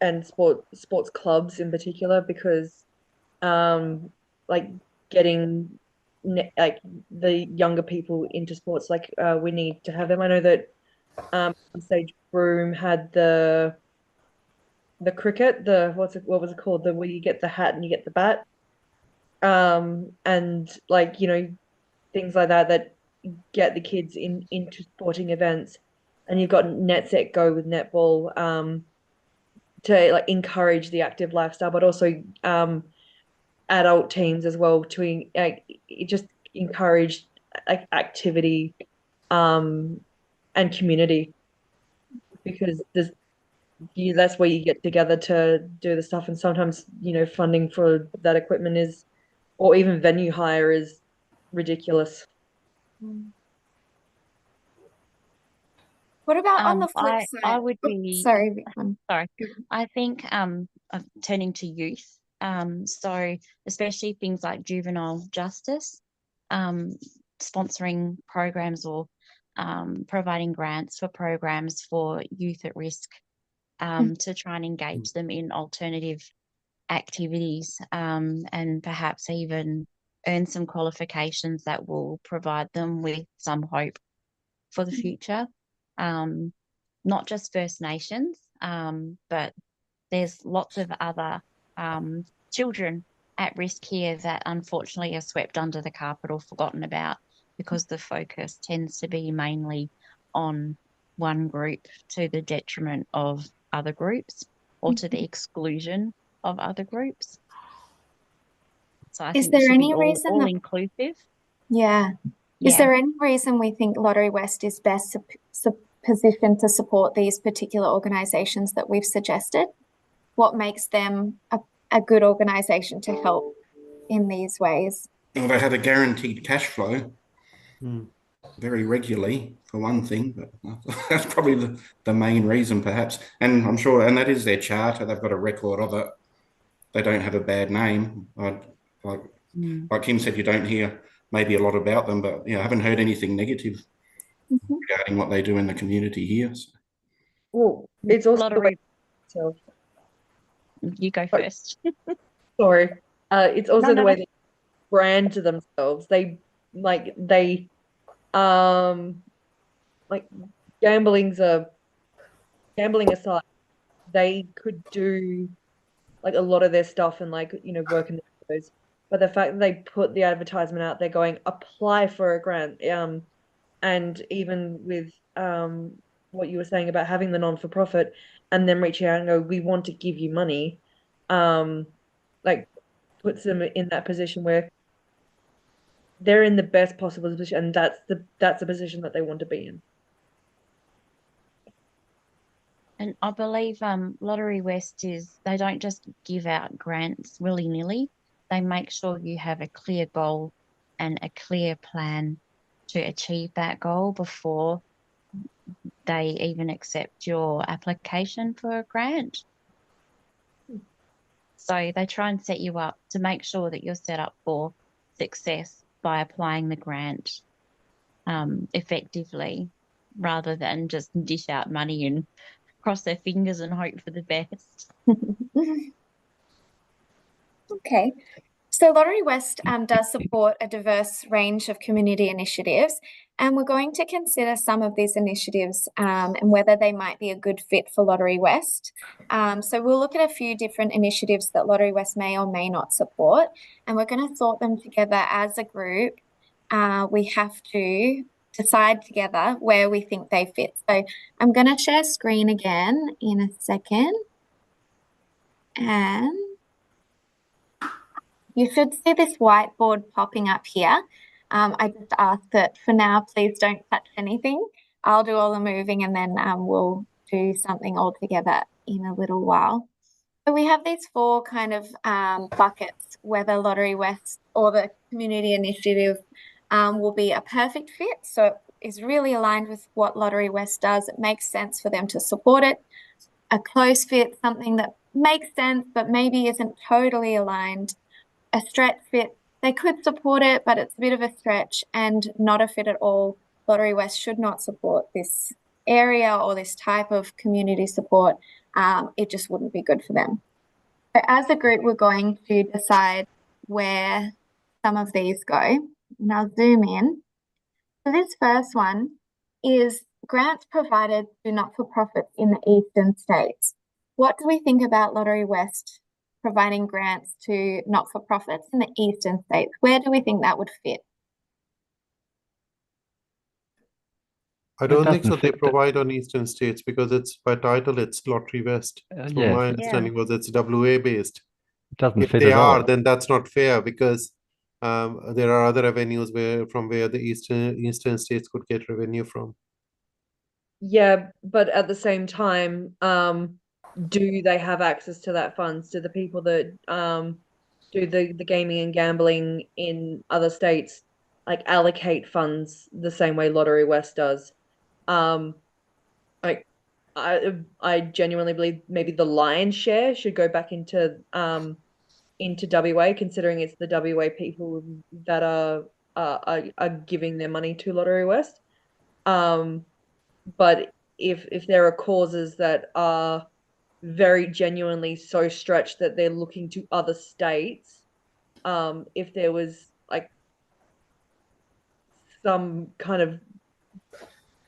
and sports clubs in particular, because like getting like the younger people into sports, like we need to have them. I know that Stage Broome had the cricket, what was it called, where you get the hat and you get the bat, and like things like that get the kids into sporting events. And you've got Net Set Go with netball, to like encourage the active lifestyle, but also adult teams as well to just encourage activity and community, because that's where you get together to do the stuff. And sometimes funding for that equipment or even venue hire is ridiculous. What about on the flip side? I would be sorry. Sorry. I think turning to youth, so especially things like juvenile justice, sponsoring programs or providing grants for programs for youth at risk, to try and engage them in alternative activities, and perhaps even earn some qualifications that will provide them with some hope for the future. Not just First Nations, but there's lots of other children at risk here that unfortunately are swept under the carpet or forgotten about, because the focus tends to be mainly on one group to the detriment of other groups, or to the exclusion of other groups. So I think it should be all inclusive. Yeah. Is there any reason we think Lottery West is best positioned to support these particular organisations that we've suggested? What makes them a good organisation to help in these ways? Well, they have a guaranteed cash flow very regularly, for one thing, but that's probably the main reason, perhaps. And I'm sure, and that is their charter, they've got a record of it. They don't have a bad name. Like Kim said, you don't hear maybe a lot about them, but I haven't heard anything negative regarding what they do in the community here. So. Well, it's also Lottery. You go first. Sorry. It's also the way they brand themselves. They gambling aside, they could do like a lot of their stuff and work in the shows. But the fact that they put the advertisement out there going, apply for a grant, and even with what you were saying about having the non-for-profit and then reaching out and go, we want to give you money, puts them in that position where they're in the best possible position, and that's the position that they want to be in. And I believe Lottery West they don't just give out grants willy-nilly. They make sure you have a clear goal and a clear plan to achieve that goal before they even accept your application for a grant. So they try and set you up to make sure that you're set up for success by applying the grant effectively, rather than just dish out money and cross their fingers and hope for the best. Okay. So Lotterywest does support a diverse range of community initiatives, and we're going to consider some of these initiatives and whether they might be a good fit for Lotterywest. So we'll look at a few different initiatives that Lotterywest may or may not support, and we're going to sort them together as a group. We have to decide together where we think they fit. So I'm going to share screen again in a second, and you should see this whiteboard popping up here. I just ask that for now, please don't touch anything. I'll do all the moving, and then we'll do something all together in a little while. So we have these four kind of buckets, whether Lotterywest or the community initiative will be a perfect fit. So it is really aligned with what Lotterywest does. It makes sense for them to support it. A close fit, something that makes sense but maybe isn't totally aligned. A stretch fit, they could support it, but it's a bit of a stretch, and not a fit at all. Lotterywest should not support this area or this type of community support. It just wouldn't be good for them. So as a group, we're going to decide where some of these go. And I'll zoom in. So this first one is grants provided to not-for-profits in the eastern states. What do we think about Lotterywest providing grants to not-for-profits in the eastern states? Where do we think that would fit? I don't think doesn't so. They fit. provide on eastern states because it's by title, it's Lotterywest. So Yes, my understanding was it's WA based. it doesn't If fit they at are, all. then that's not fair because there are other avenues from where the eastern states could get revenue from. Yeah, but at the same time, do they have access to that funds? Do the people that do the gaming and gambling in other states like allocate funds the same way Lotterywest does? Like I genuinely believe maybe the lion's share should go back into WA, considering it's the WA people that are giving their money to Lotterywest. But if there are causes that are very genuinely so stretched that they're looking to other states, if there was like some kind of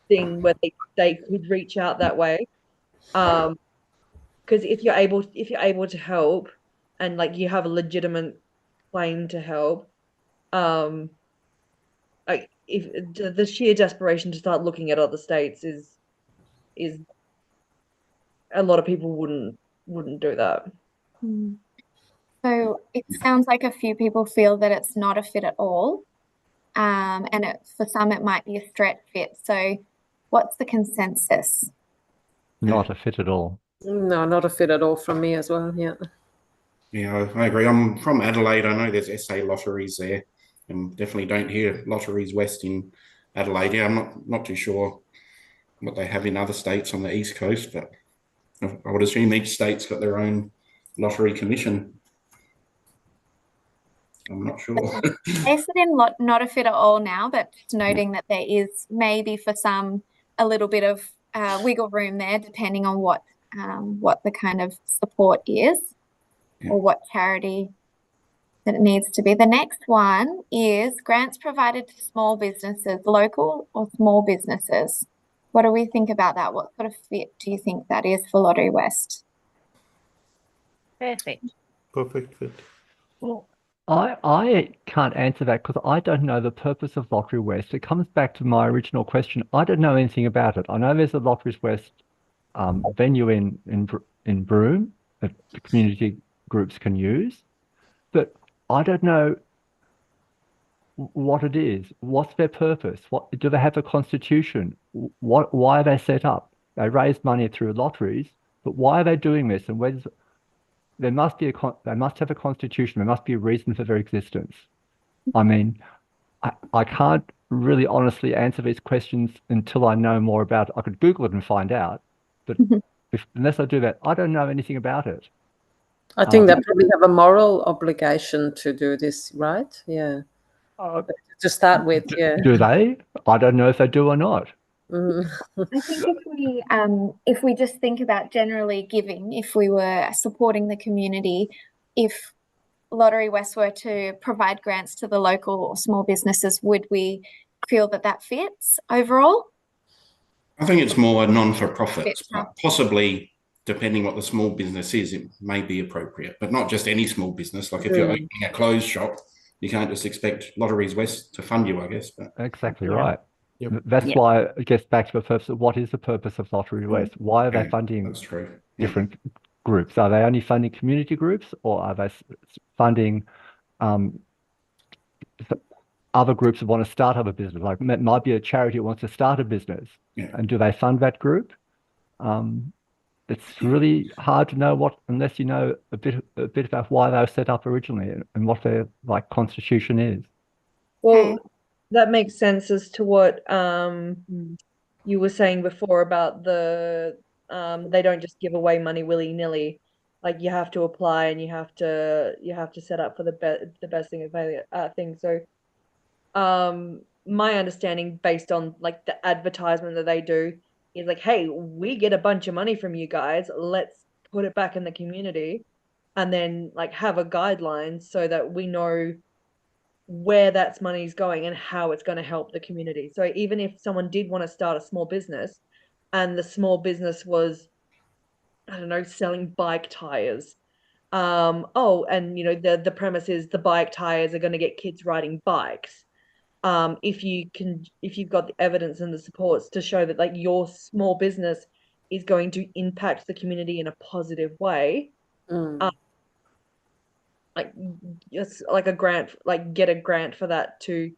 thing where they could reach out that way, because if you're able to help and like you have a legitimate claim to help, like if the sheer desperation to start looking at other states is a lot of people wouldn't do that. So it sounds like a few people feel that it's not a fit at all. And for some, it might be a stretch fit. So what's the consensus? Not a fit at all. No, not a fit at all from me as well. Yeah. Yeah, I agree. I'm from Adelaide. I know there's SA lotteries there, and definitely don't hear Lotteries West in Adelaide. Yeah, I'm not too sure what they have in other states on the East Coast, but I would assume each state's got their own lottery commission. I'm not sure. They sit in not a fit at all now, but just noting that there is maybe for some a little bit of wiggle room there, depending on what the kind of support is or what charity that it needs to be. The next one is grants provided to small businesses, local or small businesses. What do we think about that? What sort of fit do you think that is for Lotterywest? Perfect. Perfect fit. Well, I can't answer that because I don't know the purpose of Lotterywest. It comes back to my original question. I don't know anything about it. I know there's a Lotterywest venue in Broome that the community groups can use, but I don't know what it is. What's their purpose? What do they have a constitution? Why are they set up? They raise money through lotteries, but why are they doing this? And they must have a constitution. There must be a reason for their existence. I mean, I can't really honestly answer these questions until I know more about it. I could Google it and find out, but unless I do that, I don't know anything about it. I think they probably have a moral obligation to do this, right? Yeah. To start with, yeah. Do they? I don't know if they do or not. Mm. I think if we just think about generally giving, if we were supporting the community, if Lotterywest were to provide grants to the local or small businesses, would we feel that that fits overall? I think it's more non-for-profits, Fits, huh? but possibly depending what the small business is, it may be appropriate, but not just any small business. Like if you're opening a clothes shop, you can't just expect Lotterywest to fund you, I guess. But Exactly right. Yep. That's why it gets back to the purpose of what is the purpose of Lotterywest? Why are they funding that's true. different groups? Are they only funding community groups, or are they funding other groups that want to start up a business? Like it might be a charity that wants to start a business, and do they fund that group? It's really hard to know unless you know a bit about why they were set up originally and what their constitution is. Well, that makes sense as to what you were saying before about the they don't just give away money willy-nilly. Like you have to apply and you have to set up for the best thing. So my understanding based on like the advertisement that they do is like, hey, we get a bunch of money from you guys, let's put it back in the community, and then like have a guideline so that we know where that money is going and how it's going to help the community. So even if someone did want to start a small business and the small business was, I don't know, selling bike tires, and the premise is the bike tires are going to get kids riding bikes. If you've got the evidence and the supports to show that like your small business is going to impact the community in a positive way, like it's like a grant, like get a grant for that to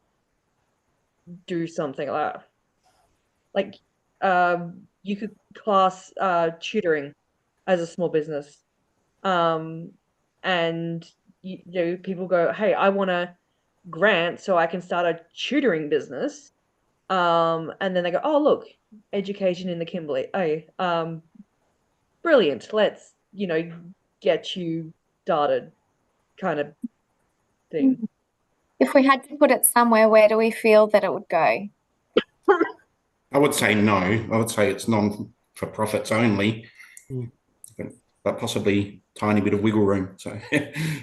do something like that. Like you could class tutoring as a small business, and people go, hey, I want a grant so I can start a tutoring business, and then they go, oh look, education in the Kimberley, brilliant, let's get you started, kind of thing. If we had to put it somewhere, where do we feel that it would go? I would say no. I would say it's non-for-profits only, but possibly tiny bit of wiggle room. So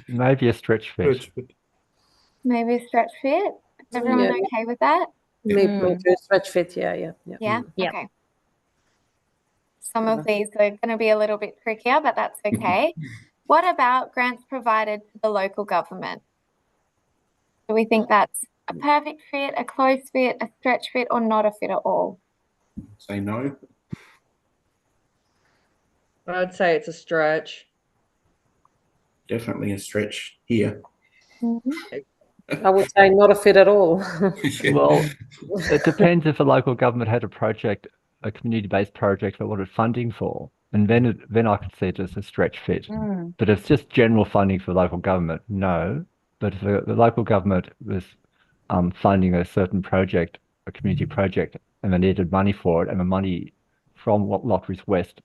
maybe a stretch fit. Maybe a stretch fit. Is everyone okay with that? Maybe a stretch fit. Yeah. Okay. Some of these are going to be a little bit trickier, but that's okay. What about grants provided to the local government? Do we think that's a perfect fit, a close fit, a stretch fit, or not a fit at all? Say no. I'd say it's a stretch. Definitely a stretch here. I would say not a fit at all. Well, it depends if a local government had a project, a community-based project they wanted funding for, and then I could see it as a stretch fit. But if it's just general funding for local government, no. But if the local government was funding a certain project, a community project, and they needed money for it, and the money from Lotterywest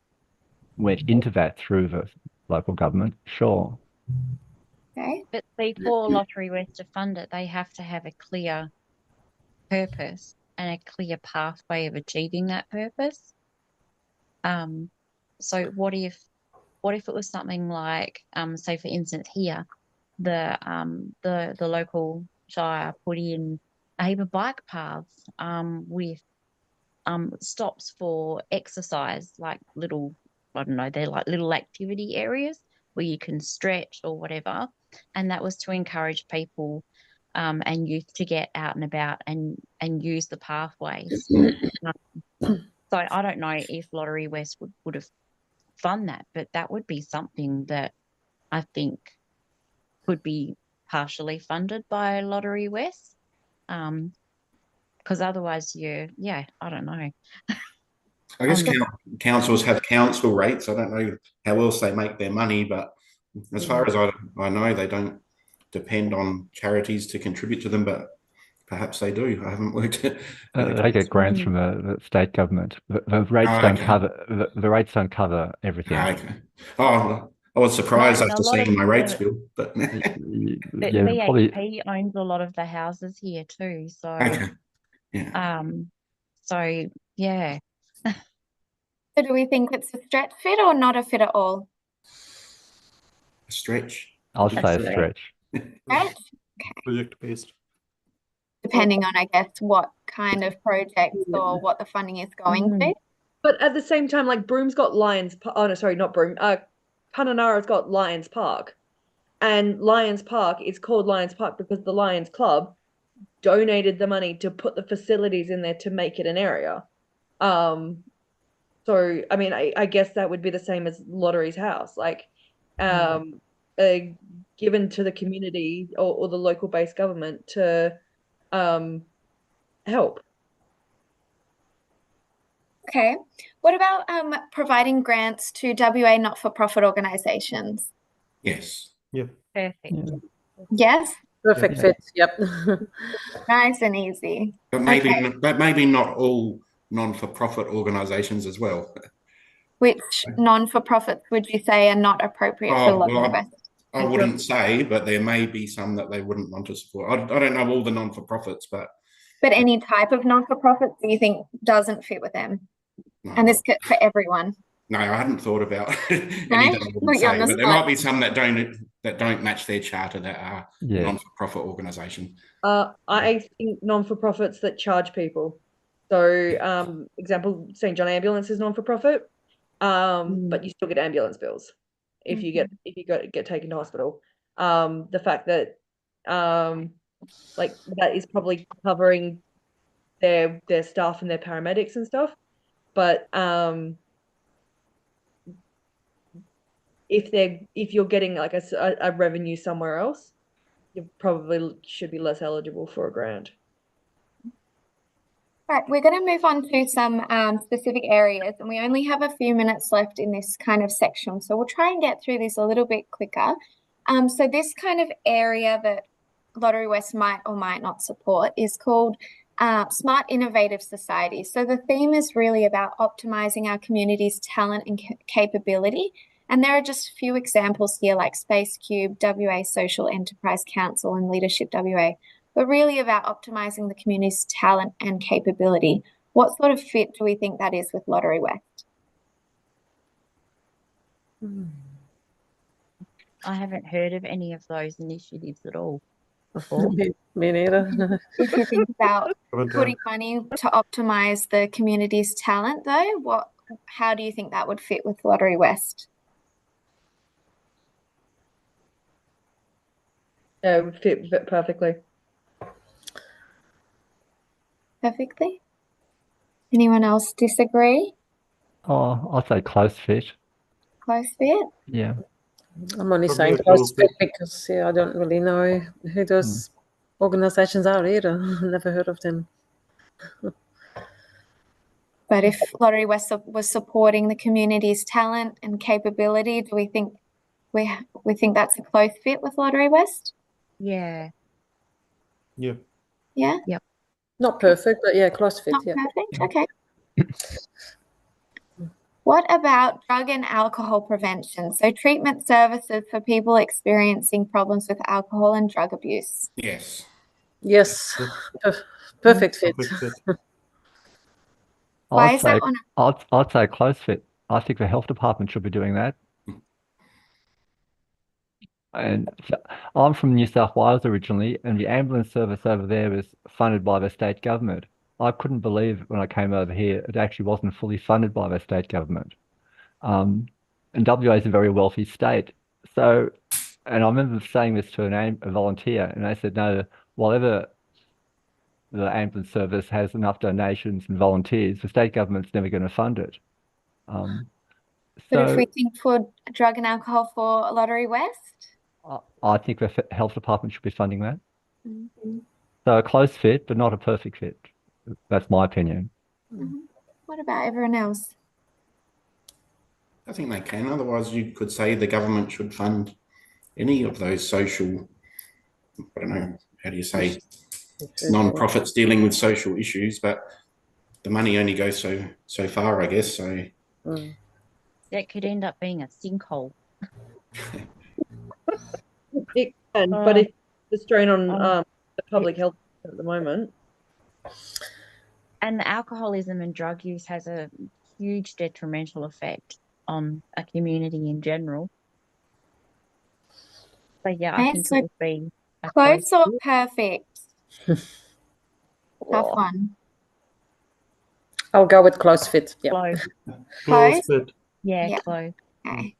went into that through the local government, sure. Okay. But before Lotterywest to fund it, they have to have a clear purpose and a clear pathway of achieving that purpose. So what if it was something like, say for instance here, the local shire put in a heap of bike paths with stops for exercise, like little, I don't know, they're like little activity areas where you can stretch or whatever, and that was to encourage people and youth to get out and about and use the pathways. So I don't know if Lotterywest would have fund that, but that would be something that I think could be partially funded by Lotterywest, because otherwise I don't know. I guess councils have council rates. I don't know how else they make their money, but as far as I know, they don't depend on charities to contribute to them. But Perhaps they do. I haven't worked at They get grants from the state government. The rates Oh, don't okay. cover the rates don't cover everything. Okay. Oh, I was surprised Like, a after lot of seeing my rates the bill, but But Yeah, probably. BHP owns a lot of the houses here too. So, okay. Yeah. so yeah. So do we think it's a stretch fit or not a fit at all? A stretch. I'll Did you say a That's stretch. Stretch, Project based. depending on, I guess, what kind of projects or what the funding is going to. But at the same time, like Broom's got Lions. Oh no, sorry, not Broome. Kununurra's got Lions Park, and Lions Park is called Lions Park because the Lions Club donated the money to put the facilities in there to make it an area. So I mean, I guess that would be the same as Lottery's house, like, given to the community or the local based government to help. Okay. What about providing grants to WA not-for-profit organisations? Yes. Perfect. Yeah. Yes, Perfect Yeah. fit. Yep. nice and easy. But maybe Okay. but maybe not all non-for-profit organisations as well. Which non-for-profits would you say are not appropriate for Oh, Lottery well, West? I wouldn't say, but there may be some that they wouldn't want to support. I don't know all the non-for-profits, but But any type of non-for-profit do you think doesn't fit with them? no, And this could for everyone. no, I hadn't thought about any No? that I Put wouldn't you on say, the but there spot. might be some that don't match their charter that are Yeah. non-for-profit organisation. I think non-for-profits that charge people. So, example, St. John Ambulance is non-for-profit, but you still get ambulance bills if you get taken to hospital. The fact that like that is probably covering their staff and their paramedics and stuff, but if you're getting like a revenue somewhere else, you probably should be less eligible for a grant. Right, we're going to move on to some specific areas, and we only have a few minutes left in this kind of section, so we'll try and get through this a little bit quicker. So this kind of area that Lottery West might or might not support is called Smart Innovative Society. So the theme is really about optimizing our community's talent and capability. And there are just a few examples here like Space Cube, WA Social Enterprise Council, and Leadership WA, but really about optimizing the community's talent and capability. What sort of fit do we think that is with Lottery West? I haven't heard of any of those initiatives at all before. Me neither. If you think about putting money to optimize the community's talent, though, how do you think that would fit with Lottery West? It would fit perfectly. Perfectly. Anyone else disagree? Oh, I'll say close fit. Close fit? Yeah. I'm only Probably saying a close close fit. fit because I don't really know who those organizations are either. Never heard of them. But if Lottery West was supporting the community's talent and capability, do we think we think that's a close fit with Lottery West? Yeah. Yeah. Yeah? Not perfect, but yeah, close fit. Not Yeah. perfect? Okay. What about drug and alcohol prevention? So treatment services for people experiencing problems with alcohol and drug abuse. Yes. Yes. Perfect fit. Perfect fit. Why is that one? I'd say close fit. I think the health department should be doing that. And so I'm from New South Wales originally, and the ambulance service over there was funded by the state government. I couldn't believe when I came over here, it actually wasn't fully funded by the state government. And WA is a very wealthy state. So, and I remember saying this to a volunteer, and they said, no, whatever the ambulance service has enough donations and volunteers, the state government's never going to fund it. But if we think for drug and alcohol for Lottery West? I think the health department should be funding that. Mm-hmm. So a close fit, but not a perfect fit. That's my opinion. Mm-hmm. What about everyone else? I think they can. Otherwise, you could say the government should fund any of those social, I don't know, how do you say, non-profits dealing with social issues, but the money only goes so far, I guess. So That could end up being a sinkhole. It can, but if the strain on the public health at the moment. And alcoholism and drug use has a huge detrimental effect on a community in general. So yeah, I Okay, think so it would be a close or fit. perfect? Tough one. I'll go with close fit. Yeah. Close. Close fit. Yeah, Yeah. close. Okay.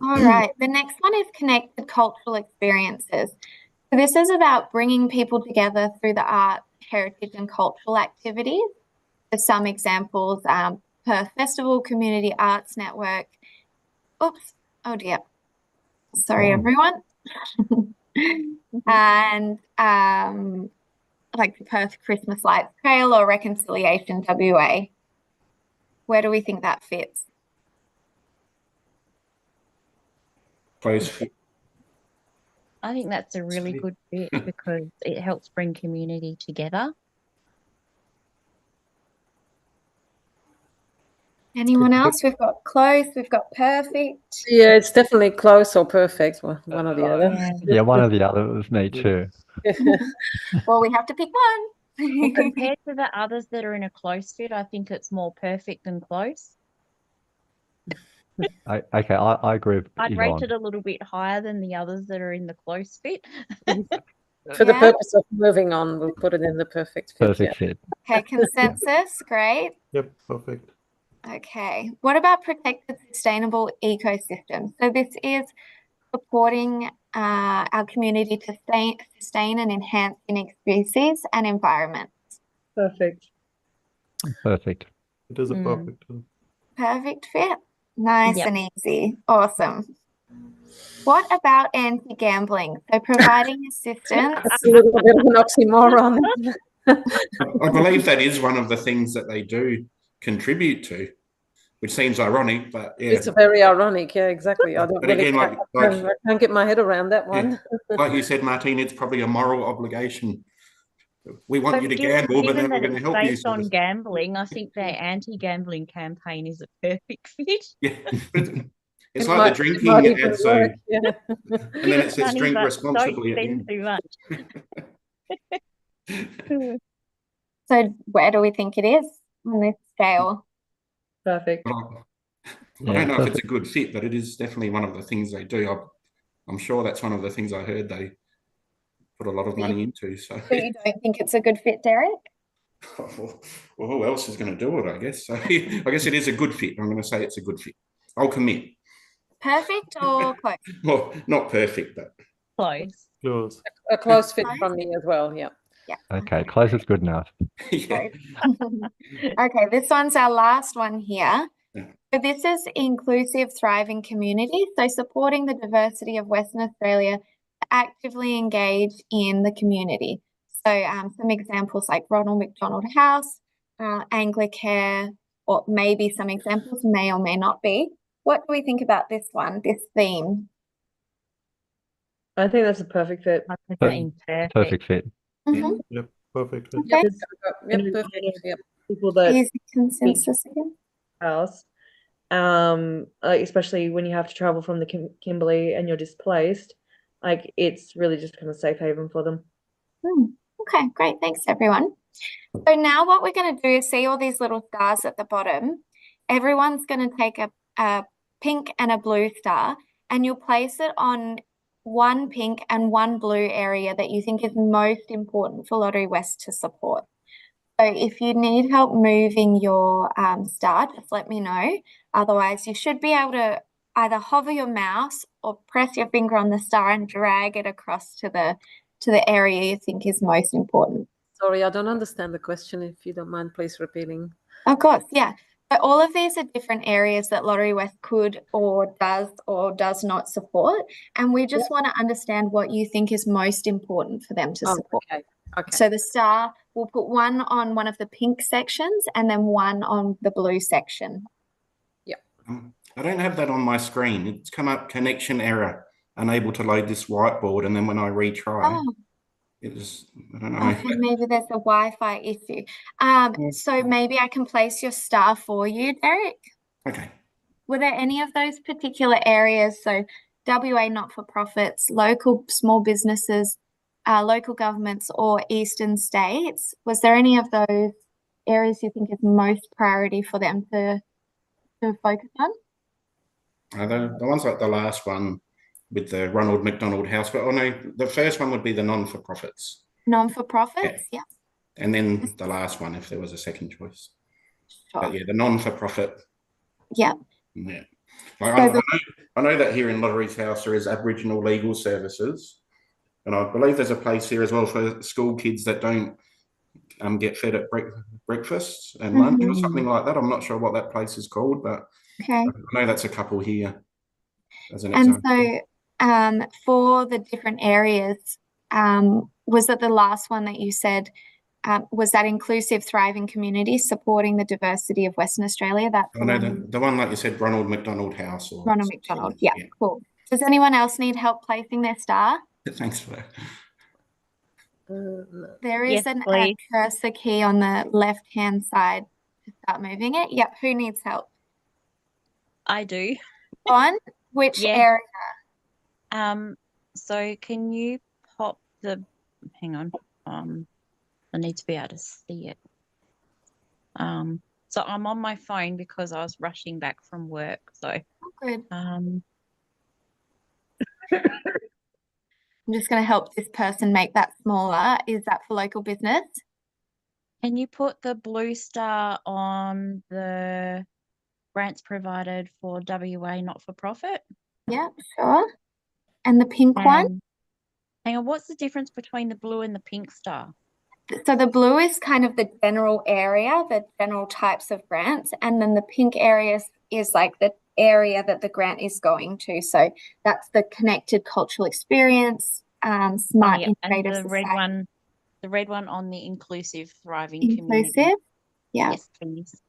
All right. The next one is connected cultural experiences. So this is about bringing people together through the art, heritage, and cultural activities. For some examples, Perth Festival, Community Arts Network. Oops. Oh dear. Sorry, everyone. And like the Perth Christmas Lights Trail or Reconciliation WA. Where do we think that fits? close fit. I think that's a really good fit because it helps bring community together. Anyone else? We've got close, we've got perfect. Yeah, it's definitely close or perfect. One or the other. Yeah, one or the other was me too. Well, we have to pick Well, one. compared to the others that are in a close fit, I think it's more perfect than close. Okay, I agree with I'd rate Yvonne. it a little bit higher than the others that are in the close fit. For the Yeah. purpose of moving on, we'll put it in the perfect fit. Perfect fit. Okay, consensus, great. Yep, perfect. Okay, what about protected sustainable ecosystems? So this is supporting our community to sustain and enhance unique species and environments. Perfect. Perfect. It is a perfect one. Perfect fit. Nice Yep. and easy. Awesome. What about anti-gambling? So providing assistance. It's a little bit of an oxymoron. I believe that is one of the things that they do contribute to, which seems ironic, but yeah. It's very ironic. Yeah, exactly. I don't But really again, I can't get my head around that one. like you said, Martine, it's probably a moral obligation. We want you to gamble, but then we're going to help you. Based on gambling, I think their anti-gambling campaign is a perfect fit. Yeah, it's It like might- the it might drinking even ad, so work, yeah. and then it says Funny, drink but responsibly. Don't spend too much. So where do we think it is on this scale? Perfect. I Yeah, don't know if it's perfect. a good fit, but it is definitely one of the things they do. I'm sure that's one of the things I heard they put a lot of money into. So, But you don't think it's a good fit, Derek? well, who else is going to do it? I guess. So, I guess it is a good fit. I'm going to say it's a good fit. I'll commit. Perfect or close? Well, not perfect, but Close. Close. A close fit from me as well. Yeah. Yeah. Okay, close is good enough. yeah. Okay, this one's our last one here. Yeah. So this is inclusive, thriving community. So supporting the diversity of Western Australia to actively engage in the community. So some examples like Ronald McDonald House, Anglicare, or maybe some examples may or may not be. What do we think about this one, this theme? I think that's a perfect fit. I put that in perfect. Perfect fit. Mhm. Yep, perfect fit. Okay, Yep, perfect. Yep. People that easy consensus again. house, like especially when you have to travel from the Kimberley and you're displaced, like it's really just kind of safe haven for them. Okay, great. Thanks, everyone. So now what we're going to do is see all these little stars at the bottom. Everyone's going to take a pink and a blue star, and you'll place it on one pink and one blue area that you think is most important for Lottery West to support. So if you need help moving your star, just let me know. Otherwise, you should be able to either hover your mouse or press your finger on the star and drag it across to the area you think is most important. Sorry, I don't understand the question. If you don't mind, please repeating. Of course, yeah. So all of these are different areas that Lottery West could or does not support. And we just want to understand what you think is most important for them to support. Okay. Okay. So the star, we'll put one on one of the pink sections and then one on the blue section. I don't have that on my screen. It's come up connection error. unable to load this whiteboard, and then when I retry, Oh, it was, I don't know. okay, maybe there's a Wi-Fi issue. So maybe I can place your star for you, Derek. Okay. Were there any of those particular areas? So WA not-for-profits, local small businesses, local governments, or eastern states? Was there any of those areas you think is most priority for them to focus on? The ones like the last one with the Ronald McDonald House, but oh no, the first one would be the non-for-profits. Non-for-profits, yeah. And then the last one, if there was a second choice. Sure. But yeah, the non-for-profit. Yeah. Yeah. I know that here in Lottery's House there is Aboriginal Legal Services, and I believe there's a place here as well for school kids that don't get fed at breakfast and lunch or something like that. I'm not sure what that place is called, but okay. I know that's a couple here as an And example. so for the different areas, was that the last one that you said, was that inclusive, thriving communities supporting the diversity of Western Australia? That's I know the one like you said, Ronald McDonald House. Or Ronald McDonald, yeah, cool. Does anyone else need help placing their star? Thanks for that. There is Yes, a cursor key on the left-hand side to start moving it. Yep, who needs help? I do. On which Yeah. area? So can you pop the, hang on, I need to be able to see it. So I'm on my phone because I was rushing back from work. So Oh, good. I'm just going to help this person make that smaller. Is that for local business? Can you put the blue star on the grants provided for WA not-for-profit? Yeah, sure. And the pink one? Hang on, what's the difference between the blue and the pink star? So the blue is kind of the general area, the general types of grants, and then the pink area is like the area that the grant is going to. So that's the connected cultural experience, smart innovative society. The red one on the inclusive, thriving community. Inclusive, yeah. Yes, please.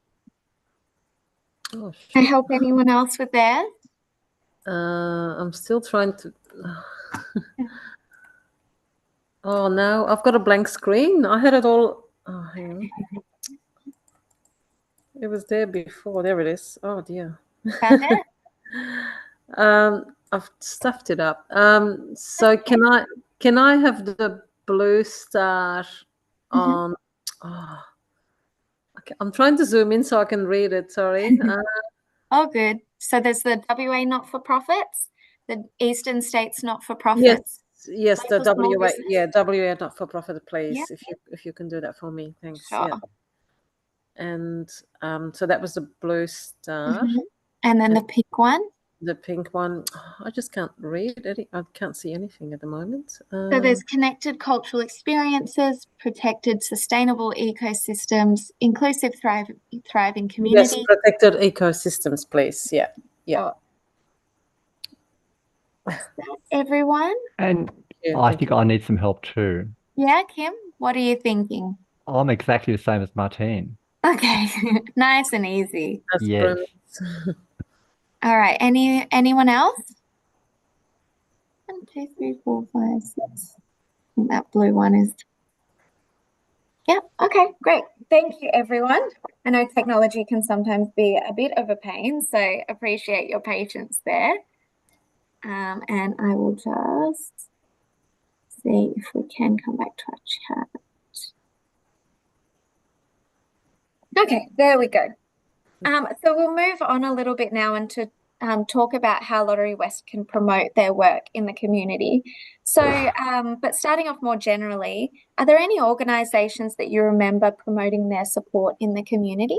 Oh, Can I help anyone else with theirs? I'm still trying to. Oh no, I've got a blank screen. I had it all. Oh, hang on. It was there before. There it is. Oh dear. Found it? I've stuffed it up. So can I have the blue star on? Oh, okay. I'm trying to zoom in so I can read it. Sorry. Oh, good. So there's the WA not-for-profits, the Eastern States not-for-profits. Yes, the local small WA, business. yeah, WA not-for-profit, please. Yeah. If you can do that for me, thanks. Sure. Yeah. And so that was the blue star. And then the pink one. The pink one, I just can't read it. I can't see anything at the moment. So there's connected cultural experiences, protected sustainable ecosystems, inclusive thriving community. Yes, protected ecosystems, please. Yeah. Yeah. Oh. Everyone? And Yeah, I think I need some help too. Yeah, Kim, what are you thinking? I'm exactly the same as Martine. Okay, nice and easy. That's Yes. brilliant. All right, anyone else? 1, 2, 3, 4, 5, 6. I think that blue one is. Yep, okay, great. Thank you, everyone. I know technology can sometimes be a bit of a pain, so appreciate your patience there. And I will just see if we can come back to our chat. Okay, there we go. So we'll move on a little bit now and to talk about how Lotterywest can promote their work in the community. So, but starting off more generally, are there any organisations that you remember promoting their support in the community?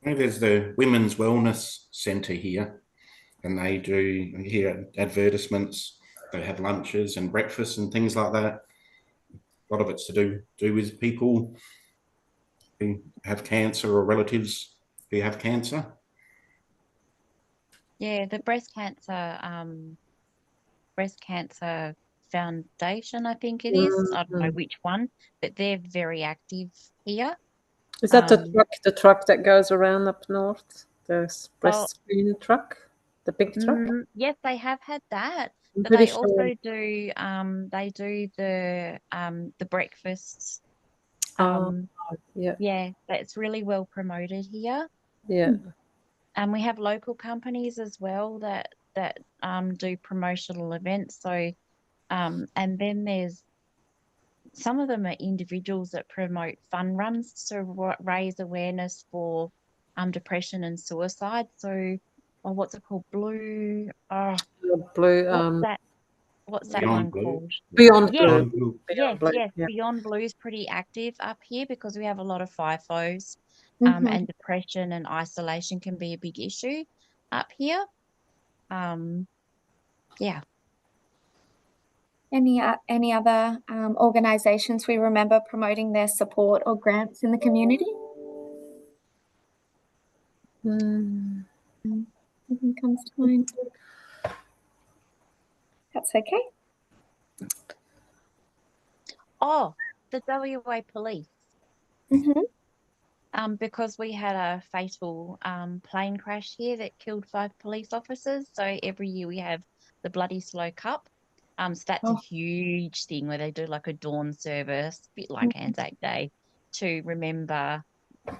There's the Women's Wellness Centre here, and they do here advertisements. They have lunches and breakfasts and things like that. A lot of it's to do with people who have cancer or relatives who have cancer. Yeah, the breast cancer foundation, I think it is. I don't know which one, but they're very active here. Is that the truck that goes around up north? The breast screen truck? The big truck? Yes, they have had that, I'm but pretty they sure. also do the breakfasts. Yeah, Yeah, that's really well promoted here. yeah. And we have local companies as well that do promotional events. So and then there's some of them are individuals that promote fun runs to raise awareness for depression and suicide. So, what's it called? Blue. Oh, Blue, what's that Beyond one Blue. called? Beyond Yes, Blue. Beyond Blue. Beyond Blue. yes. Yeah. Beyond Blue is pretty active up here because we have a lot of FIFOs, Mhm. and depression and isolation can be a big issue up here. Yeah. Any other organisations we remember promoting their support or grants in the community? Nothing comes to mind. That's okay. Oh, the WA Police. Mm-hmm. Because we had a fatal plane crash here that killed 5 police officers. So every year we have the Bloody Slow Cup. So that's a huge thing where they do like a dawn service, a bit like Anzac Day, to remember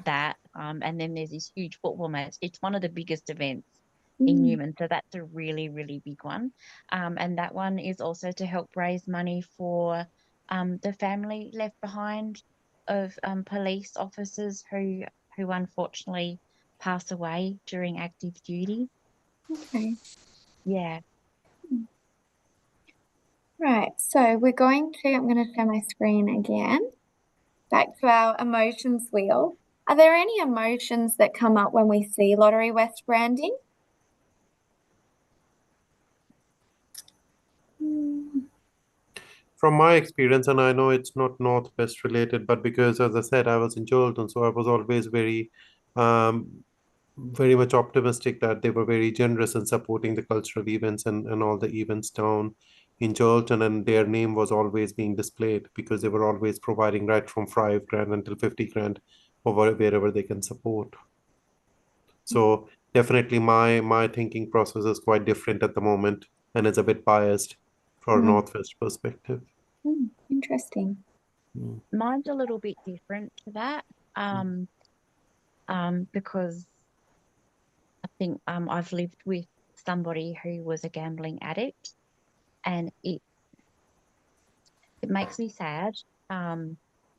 that. And then there's this huge football match. It's one of the biggest events in Newman. So that's a really, really big one. And that one is also to help raise money for the family left behind of police officers who unfortunately pass away during active duty. Okay. Yeah. Right. So I'm going to share my screen again. Back to our emotions wheel. Are there any emotions that come up when we see Lotterywest branding? From my experience, and I know it's not Northwest related, but because, as I said, I was in Jolton, so I was always very much optimistic that they were very generous in supporting the cultural events and all the events down in Jolton, and their name was always being displayed because they were always providing right from 5 grand until 50 grand over wherever they can support. So definitely my thinking process is quite different at the moment and is a bit biased for Northwest perspective. Interesting. Mine's a little bit different to that. Because I think I've lived with somebody who was a gambling addict, and it makes me sad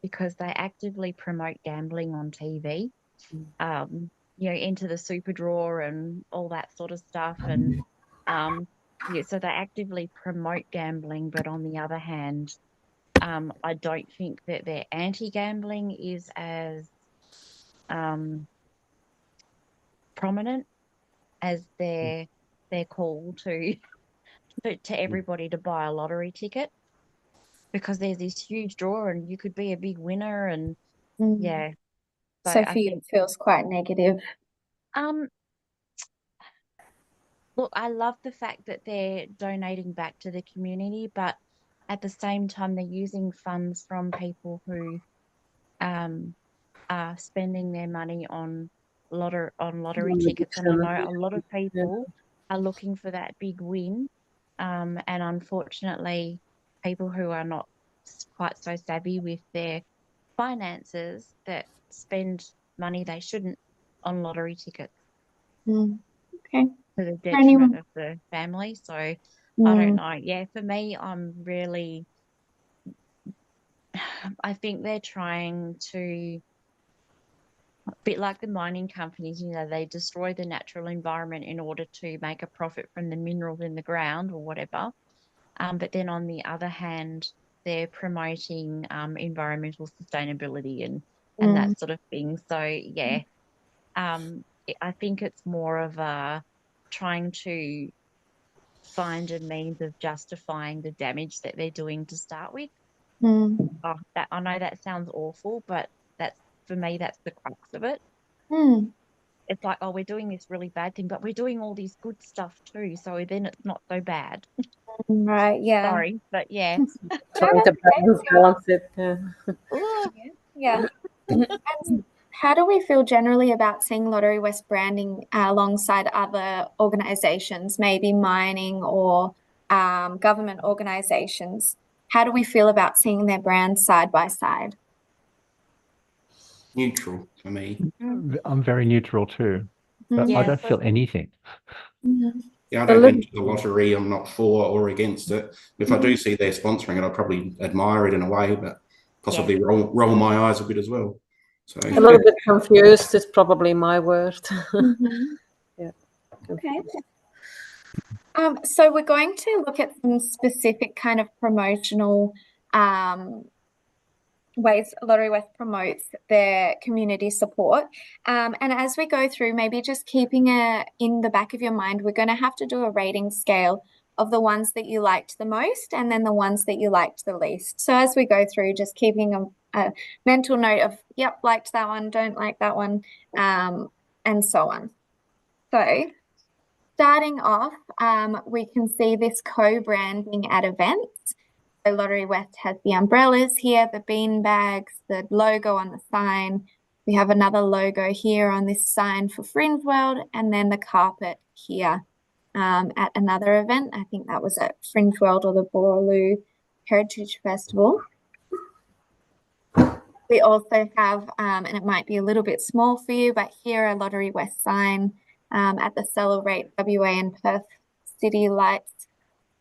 because they actively promote gambling on TV. Enter the super draw and all that sort of stuff, and so they actively promote gambling, but on the other hand, I don't think that their anti-gambling is as prominent as their call to everybody to buy a lottery ticket, because there's this huge draw and you could be a big winner, and yeah. So for you, it feels quite negative. Look, I love the fact that they're donating back to the community, but at the same time they're using funds from people who are spending their money on lottery tickets. And I know a lot of people are looking for that big win. And unfortunately, people who are not quite so savvy with their finances that spend money they shouldn't on lottery tickets. Okay. To the detriment of the family. So I don't know. Yeah, for me, I think they're trying to, a bit like the mining companies, they destroy the natural environment in order to make a profit from the minerals in the ground or whatever. But then on the other hand, they're promoting environmental sustainability and that sort of thing. So yeah, I think it's more of a trying to find a means of justifying the damage that they're doing to start with. I know that sounds awful, but for me, that's the crux of it. It's like, we're doing this really bad thing, but we're doing all this good stuff too, so then it's not so bad. Right, yeah. Sorry, but yeah. Trying to balance it. Yeah. And how do we feel generally about seeing Lotterywest branding alongside other organizations, maybe mining or government organizations? How do we feel about seeing their brands side by side? Neutral for me. I'm very neutral too. But I Yeah. don't feel anything. Yeah, I The don't lim- enter the lottery. I'm not for or against it. If I do see they're sponsoring it, I'll probably admire it in a way, but possibly roll my eyes a bit as well. So A little bit confused is probably my word. Yeah. Okay. So we're going to look at some specific kind of promotional ways Lotterywest promotes their community support. And as we go through, maybe just keeping it in the back of your mind, we're going to have to do a rating scale of the ones that you liked the most and then the ones that you liked the least. So as we go through, just keeping a mental note of, yep, liked that one, don't like that one, and so on. So starting off, we can see this co-branding at events. So Lotterywest has the umbrellas here, the bean bags, the logo on the sign. We have another logo here on this sign for Fringe World, and then the carpet here at another event. I think that was at Fringe World or the Boorloo Heritage Festival. We also have, and it might be a little bit small for you, but here a Lotterywest sign at the Celebrate WA and Perth City Lights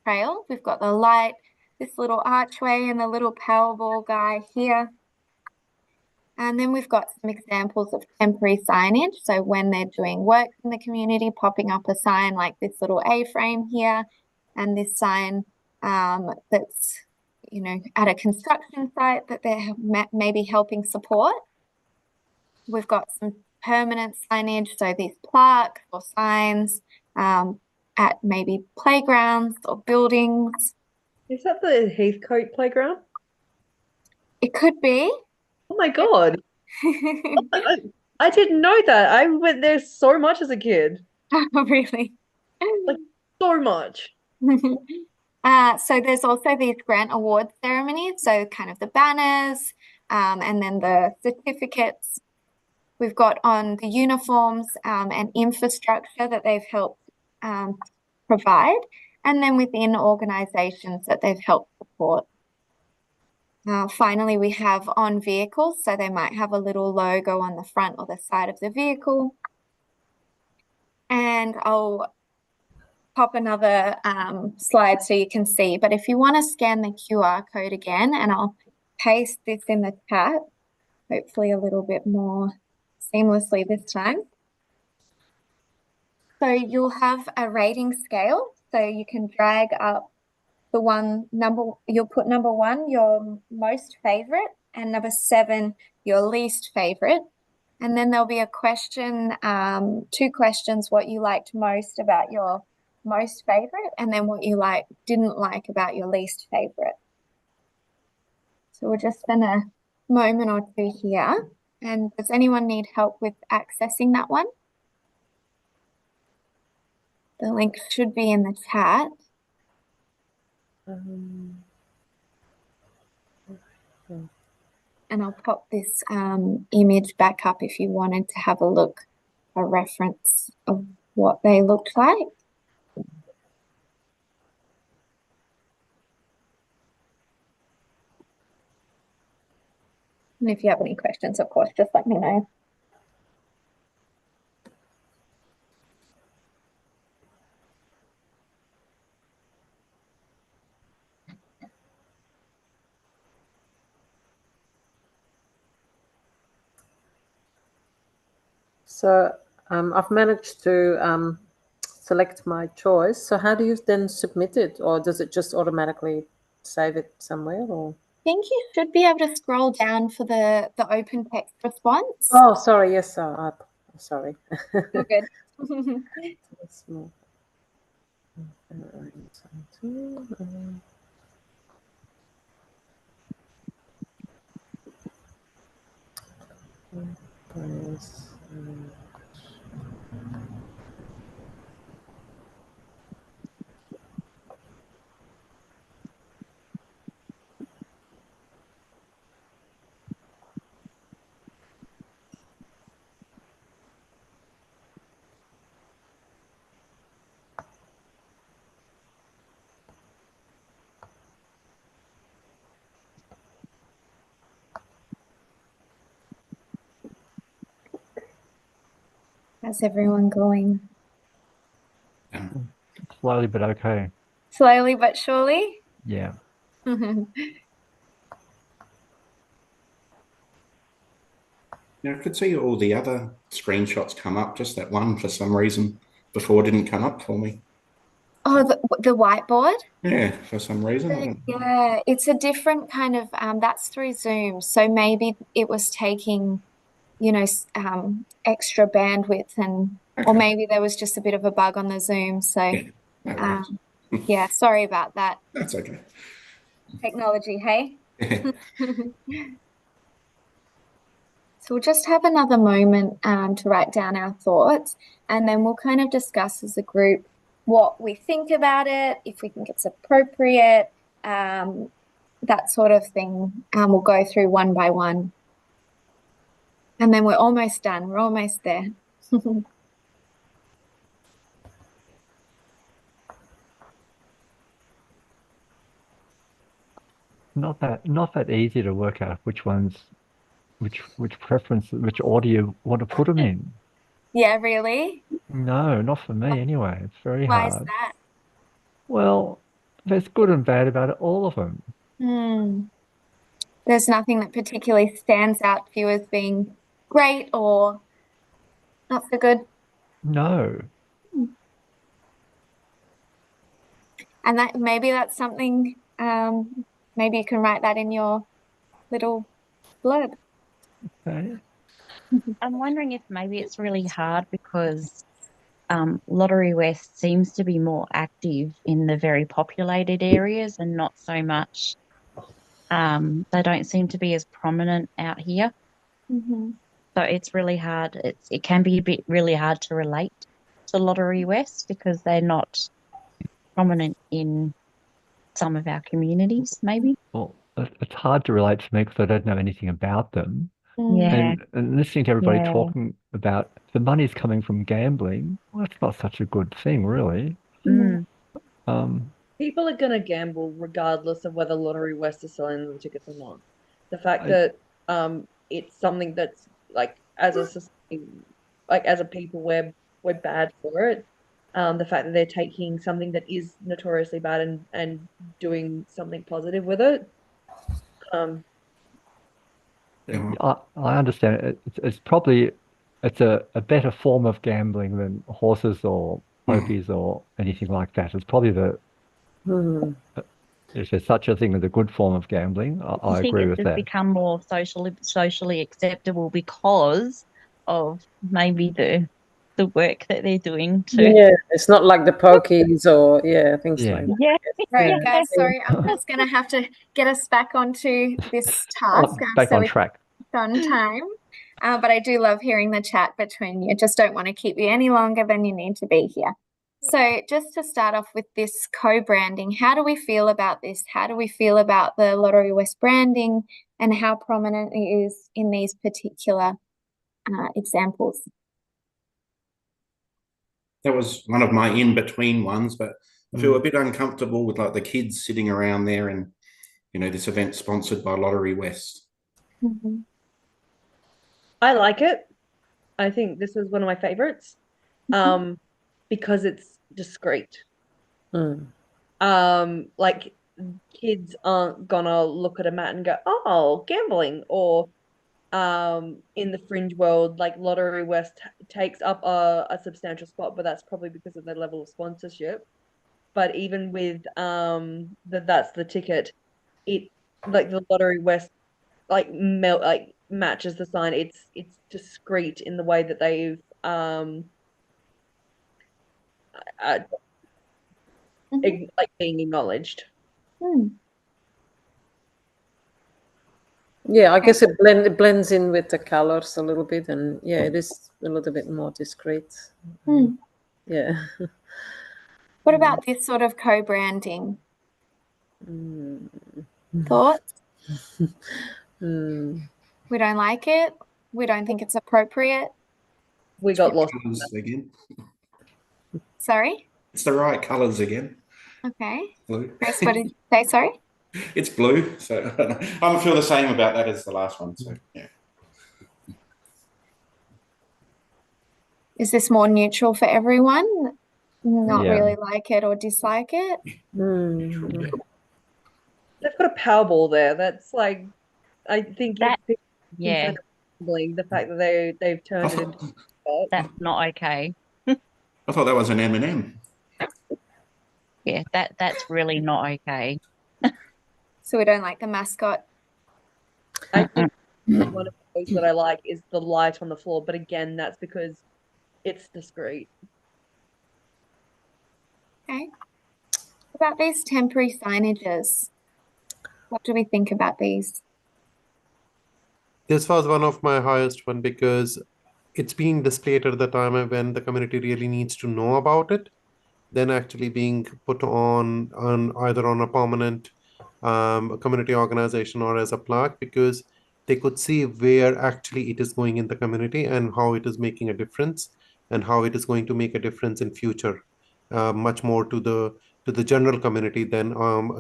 Trail. We've got the light, this little archway, and the little Powerball guy here. And then we've got some examples of temporary signage. So when they're doing work in the community, popping up a sign like this little A-frame here, and this sign that's, you know, at a construction site that they're maybe helping support. We've got some permanent signage, so these plaques or signs at maybe playgrounds or buildings. Is that the Heathcote playground? It could be. Oh my God. I didn't know that. I went there so much as a kid. Oh, really? Like, so much. So there's also these grant award ceremonies, so kind of the banners and then the certificates. We've got on the uniforms and infrastructure that they've helped provide, and then within organisations that they've helped support. Finally, we have on vehicles, so they might have a little logo on the front or the side of the vehicle. And I'll pop another slide so you can see, but if you want to scan the QR code again, and I'll paste this in the chat, hopefully a little bit more seamlessly this time. So you'll have a rating scale, so you can drag up the you'll put number 1, your most favorite, and number 7, your least favorite. And then there'll be a question, 2 questions, what you liked most about your most favorite, and then what you didn't like about your least favorite. So we'll just spend a moment or two here. And does anyone need help with accessing that one? The link should be in the chat. And I'll pop this image back up if you wanted to have a look, a reference of what they looked like. And if you have any questions, of course, just let me know. So I've managed to select my choice. So how do you then submit it, or does it just automatically save it somewhere? Or I think you should be able to scroll down for the open text response. oh, sorry, yes, sorry. You're good. Small. How's everyone going? Slowly but okay. Slowly but surely? Yeah. Yeah, I could see all the other screenshots come up. Just that one, for some reason, before didn't come up for me. Oh, the whiteboard? Yeah, for some reason. I don't know. Yeah, it's a different kind of, that's through Zoom. So maybe it was taking, extra bandwidth or Okay. maybe there was just a bit of a bug on the Zoom. So, Yeah, no worries. yeah, sorry about that. That's okay. Technology, hey? Yeah. So we'll just have another moment to write down our thoughts, and then we'll kind of discuss as a group what we think about it, if we think it's appropriate, that sort of thing. We'll go through one by one. And then we're almost done. We're almost there. Not that easy to work out which preference, which order you want to put them in. Yeah, really? No, not for me anyway. It's very Why is hard. that? Well, there's good and bad about it, all of them. There's nothing that particularly stands out for you as being great or not so good. No. And maybe that's something, maybe you can write that in your little blurb. Okay. I'm wondering if maybe it's really hard because Lottery West seems to be more active in the very populated areas and not so much. They don't seem to be as prominent out here. So it's really hard. It can be really hard to relate to Lottery West because they're not prominent in some of our communities, maybe. Well, it's hard to relate to me because I don't know anything about them. Yeah. And listening to everybody Yeah. talking about the money's coming from gambling, well, that's not such a good thing, really. People are going to gamble regardless of whether Lottery West is selling them tickets or not. The fact that it's something that's like as a society, like as a people, we're bad for it. The fact that they're taking something that is notoriously bad and doing something positive with it. I understand it. It's probably a better form of gambling than horses or pokies or anything like that. It's probably if there's such a thing as a good form of gambling, I think agree it's with just that. become more socially acceptable because of maybe the work that they're doing to Yeah, it's not like the pokies or things Yeah. like that. Yeah. Right, guys, sorry, I'm just going to have to get us back onto this task. Back so on we track. on time. But I do love hearing the chat between you. Just don't want to keep you any longer than you need to be here. So just to start off with this co-branding, how do we feel about this? How do we feel about the Lottery West branding and how prominent it is in these particular examples? That was one of my in-between ones, but I feel a bit uncomfortable with like the kids sitting around there and, this event sponsored by Lottery West. I like it. I think this was one of my favorites because it's discreet. Like kids aren't gonna look at a mat and go, oh, gambling, or in the fringe world, like Lottery West takes up a substantial spot, but that's probably because of their level of sponsorship. But even with that's the ticket, it like the Lottery West matches the sign. It's discreet in the way that they've like being acknowledged. Yeah, I guess it blends in with the colors a little bit, and it is a little bit more discreet. Yeah. What about this sort of co-branding? Thoughts? We don't like it. We don't think it's appropriate. We got lost. Colours again. Sorry? It's the right colours again. Okay. Blue. Chris, what did you say? Sorry? It's blue, so I feel the same about that as the last one. So yeah. Is this more neutral for everyone? Not Yeah. really like it or dislike it? Mm. They've got a Powerball there. That's like, I think That- if people Yeah, consider the fact that they've I turned it thought, into sport. that's not okay. I thought that was an M&M. Yeah, that's really not okay. So we don't like the mascot. I think one of those that I like is the light on the floor, but again, that's because it's discreet. Okay. About these temporary signages, what do we think about these? This was one of my highest one because it's being displayed at the time when the community really needs to know about it, then actually being put on either on a permanent community organization or as a plaque, because they could see where actually it is going in the community and how it is making a difference and how it is going to make a difference in future, much more to the general community than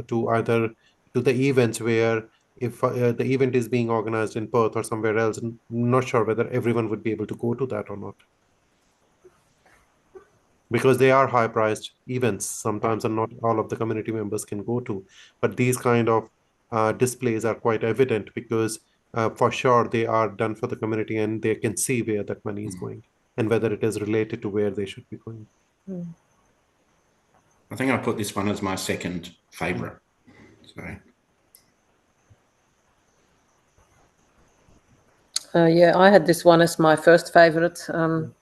to either to the events where if the event is being organized in Perth or somewhere else, I'm not sure whether everyone would be able to go to that or not. Because they are high priced events sometimes, and not all of the community members can go to. But these kind of displays are quite evident because for sure they are done for the community and they can see where that money is going and whether it is related to where they should be going. I think I put this one as my second favourite. So Yeah, I had this one as my first favorite.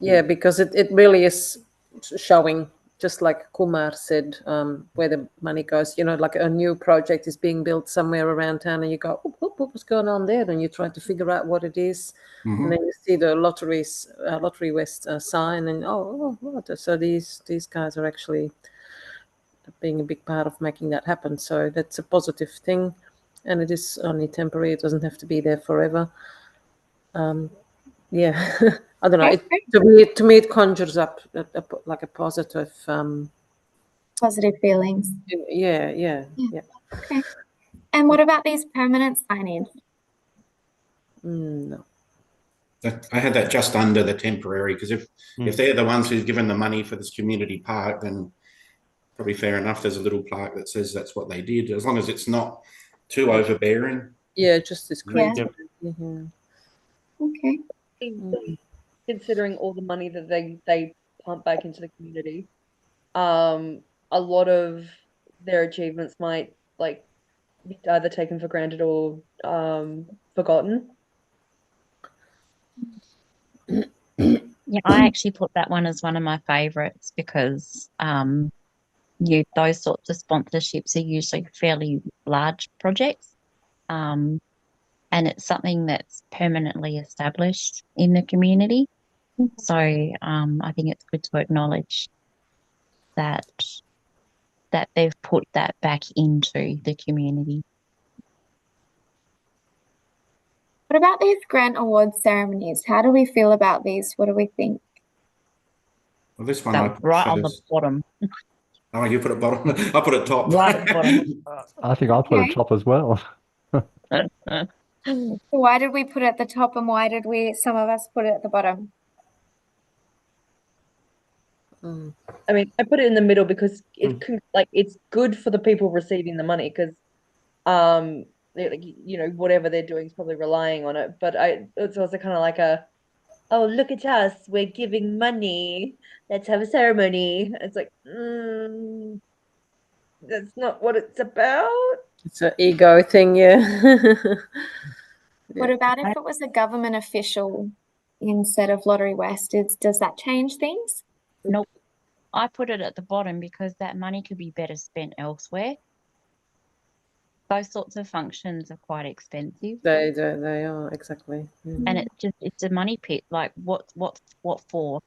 Yeah, because it really is showing, just like Kumar said, where the money goes. You know, like a new project is being built somewhere around town, and you go, what's going on there? And you try to figure out what it is. And then you see the Lottery West sign, and what? So these guys are actually being a big part of making that happen. So that's a positive thing, and it is only temporary. It doesn't have to be there forever. Yeah, I don't know. Okay. To me, it conjures up like a positive. Positive feelings. Yeah. Okay. And what about these permanent signage? No. I had that just under the temporary, because if they're the ones who've given the money for this community park, then probably fair enough. There's a little plaque that says that's what they did, as long as it's not too overbearing. Yeah, just discreet. Yeah. Yeah. Okay. Considering all the money that they pump back into the community, a lot of their achievements might like be either taken for granted or forgotten. Yeah, I actually put that one as one of my favorites because those sorts of sponsorships are usually fairly large projects. And it's something that's permanently established in the community. So I think it's good to acknowledge that they've put that back into the community. What about these grant award ceremonies? How do we feel about these? What do we think? Well, this one So I put right on the first. bottom. Oh, you put it bottom. I put it top. Right at the bottom. I think I'll put Okay. it top as well. So why did we put it at the top and why did some of us put it at the bottom? I mean, I put it in the middle because it's good for the people receiving the money because whatever they're doing is probably relying on it. But it's also kind of like oh, look at us, we're giving money. Let's have a ceremony. It's like, that's not what it's about. It's an ego thing, yeah. What about if it was a government official instead of Lottery West? Does that change things? Nope. I put it at the bottom because that money could be better spent elsewhere. Those sorts of functions are quite expensive. They are, exactly. And it's a money pit. Like what for?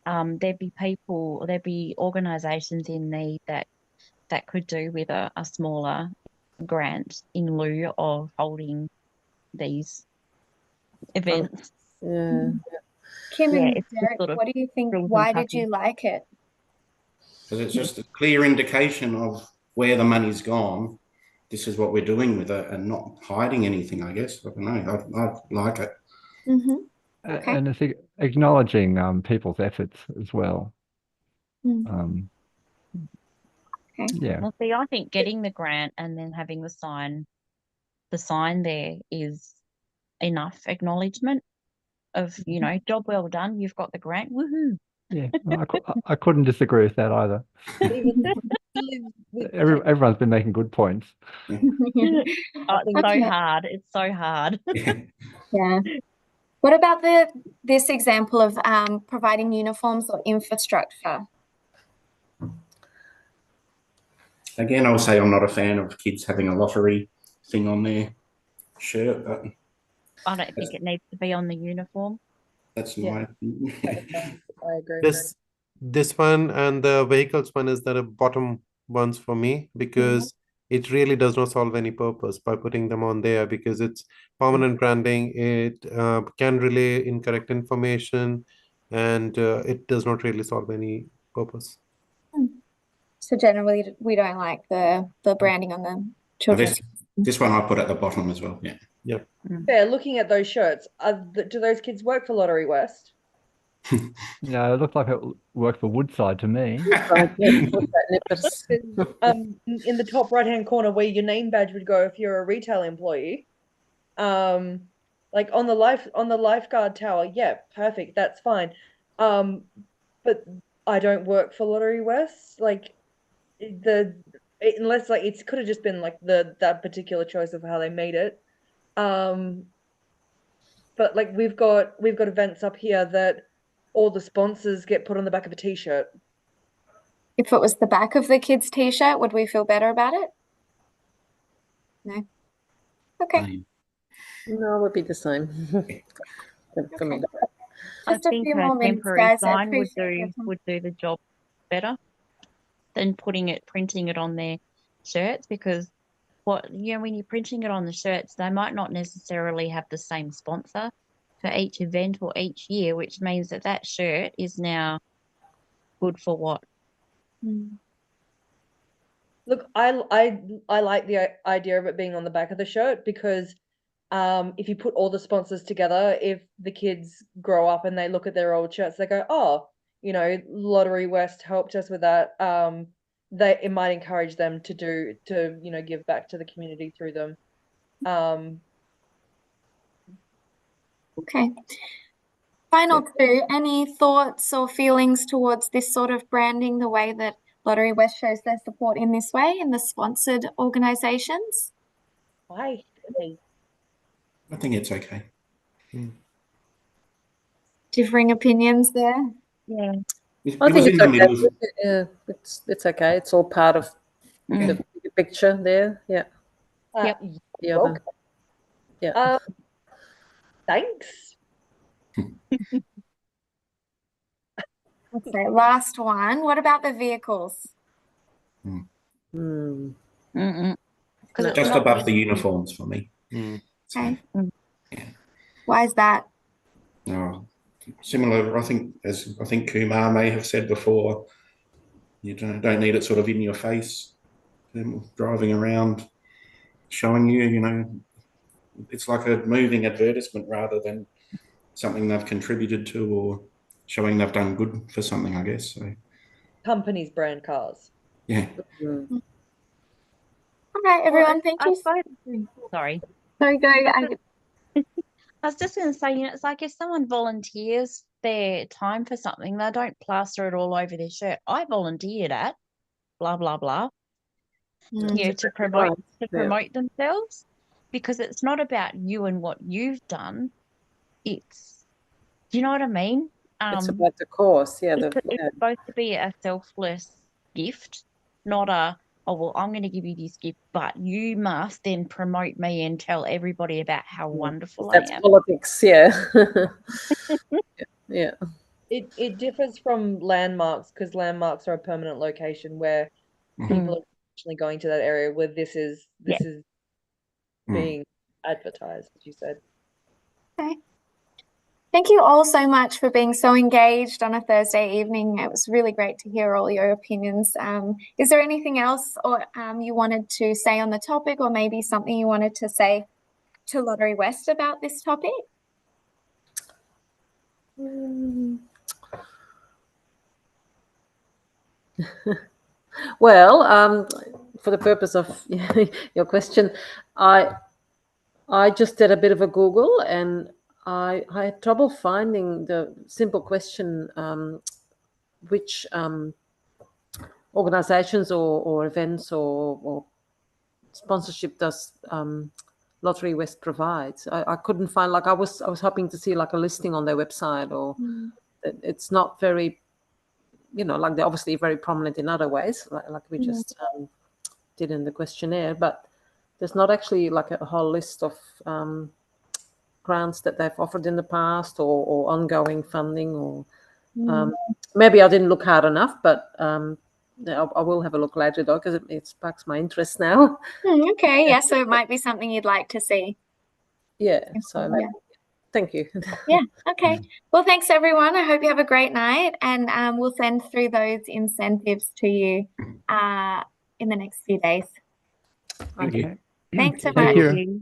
There'd be organisations in need that could do with a smaller grant in lieu of holding these events. Yeah. Kim Yeah, and it's just Derek, sort of what do you think? frills and Why did you tuckers. like it? Because it's just a clear indication of where the money's gone. This is what we're doing with it and not hiding anything, I guess. I don't know. I like it. Okay. And it's acknowledging people's efforts as well. Mm. Okay. Yeah. Well, see, I think getting the grant and then having the sign there is enough acknowledgement of, job well done. You've got the grant. Woohoo! Yeah. I couldn't disagree with that either. Even live with Everyone's been making good points. Oh, it's Okay. so hard. It's so hard. Yeah. What about this example of providing uniforms or infrastructure? Again, I'll say I'm not a fan of kids having a lottery thing on their shirt, but I don't think it needs to be on the uniform. that's Yeah. my I agree. This one and the vehicles one is the bottom ones for me, because it really does not solve any purpose by putting them on there, because it's permanent branding. It can relay incorrect information, and it does not really solve any purpose. So generally, we don't like the branding on the children. this one I put at the bottom as well. Yeah. Yeah, looking at those shirts, do those kids work for Lottery West? Yeah, it looked like it worked for Woodside to me. Right, yeah, put that nippers. In the top right-hand corner where your name badge would go if you're a retail employee, like on the lifeguard tower, yeah, perfect, that's fine. But I don't work for Lottery West. Like unless like it could have just been like that particular choice of how they made it. But like we've got events up here that all the sponsors get put on the back of a t-shirt. If it was the back of the kid's t-shirt, would we feel better about it? No. Okay. No, it would be the same for me. I Just a think few a more minutes, temporary guys. I sign appreciate would do the job better than printing it on their shirts, because when you're printing it on the shirts, they might not necessarily have the same sponsor for each event or each year, which means that shirt is now good for what? Look, I like the idea of it being on the back of the shirt, because if you put all the sponsors together, if the kids grow up and they look at their old shirts, they go, oh, Lottery West helped us with that. It might encourage them to give back to the community through them. Okay. Final two, any thoughts or feelings towards this sort of branding, the way that Lottery West shows their support in this way in the sponsored organisations? Why? I think it's okay. Differing opinions there? Yeah. I think it's okay. Middle. Yeah, it's okay. It's all part of the picture there. Yeah. Yep. The other. Yeah. Thanks. Okay, last one. What about the vehicles? Just above the uniforms for me. Okay. Yeah. Why is that? Similar, I think Kumar may have said before, you don't need it sort of in your face, driving around, showing you, it's like a moving advertisement rather than something they've contributed to or showing they've done good for something, I guess. So Companies brand cars. yeah. All right, everyone, thank you. Sorry. Sorry, go. I was just going to say, it's like if someone volunteers their time for something, they don't plaster it all over their shirt. I volunteered at blah, blah, blah, to promote themselves, because it's not about you and what you've done. It's, do you know what I mean? It's about the cause. Yeah. It's supposed to be a selfless gift, not a, oh, well, I'm going to give you this gift, but you must then promote me and tell everybody about how wonderful I am. That's politics, yeah. Yeah. It differs from landmarks, because landmarks are a permanent location where people are actually going to that area where this is being advertised, as you said. Okay. Thank you all so much for being so engaged on a Thursday evening. It was really great to hear all your opinions. Is there anything else or you wanted to say on the topic, or maybe something you wanted to say to Lottery West about this topic? Well, for the purpose of your question, I just did a bit of a Google, and I had trouble finding the simple question, which organizations or events or sponsorship does Lottery West provides. I couldn't find, like, I was hoping to see like a listing on their website, or it's not very, like they're obviously very prominent in other ways, like we just did in the questionnaire, but there's not actually like a whole list of grants that they've offered in the past, or ongoing funding, or maybe I didn't look hard enough, but I will have a look later though, because it sparks my interest now. Okay, yeah, so it might be something you'd like to see. Yeah, so maybe, thank you. Yeah, okay. Well, thanks everyone. I hope you have a great night, and we'll send through those incentives to you in the next few days. Thank you. Okay. Thanks so Thank much. you.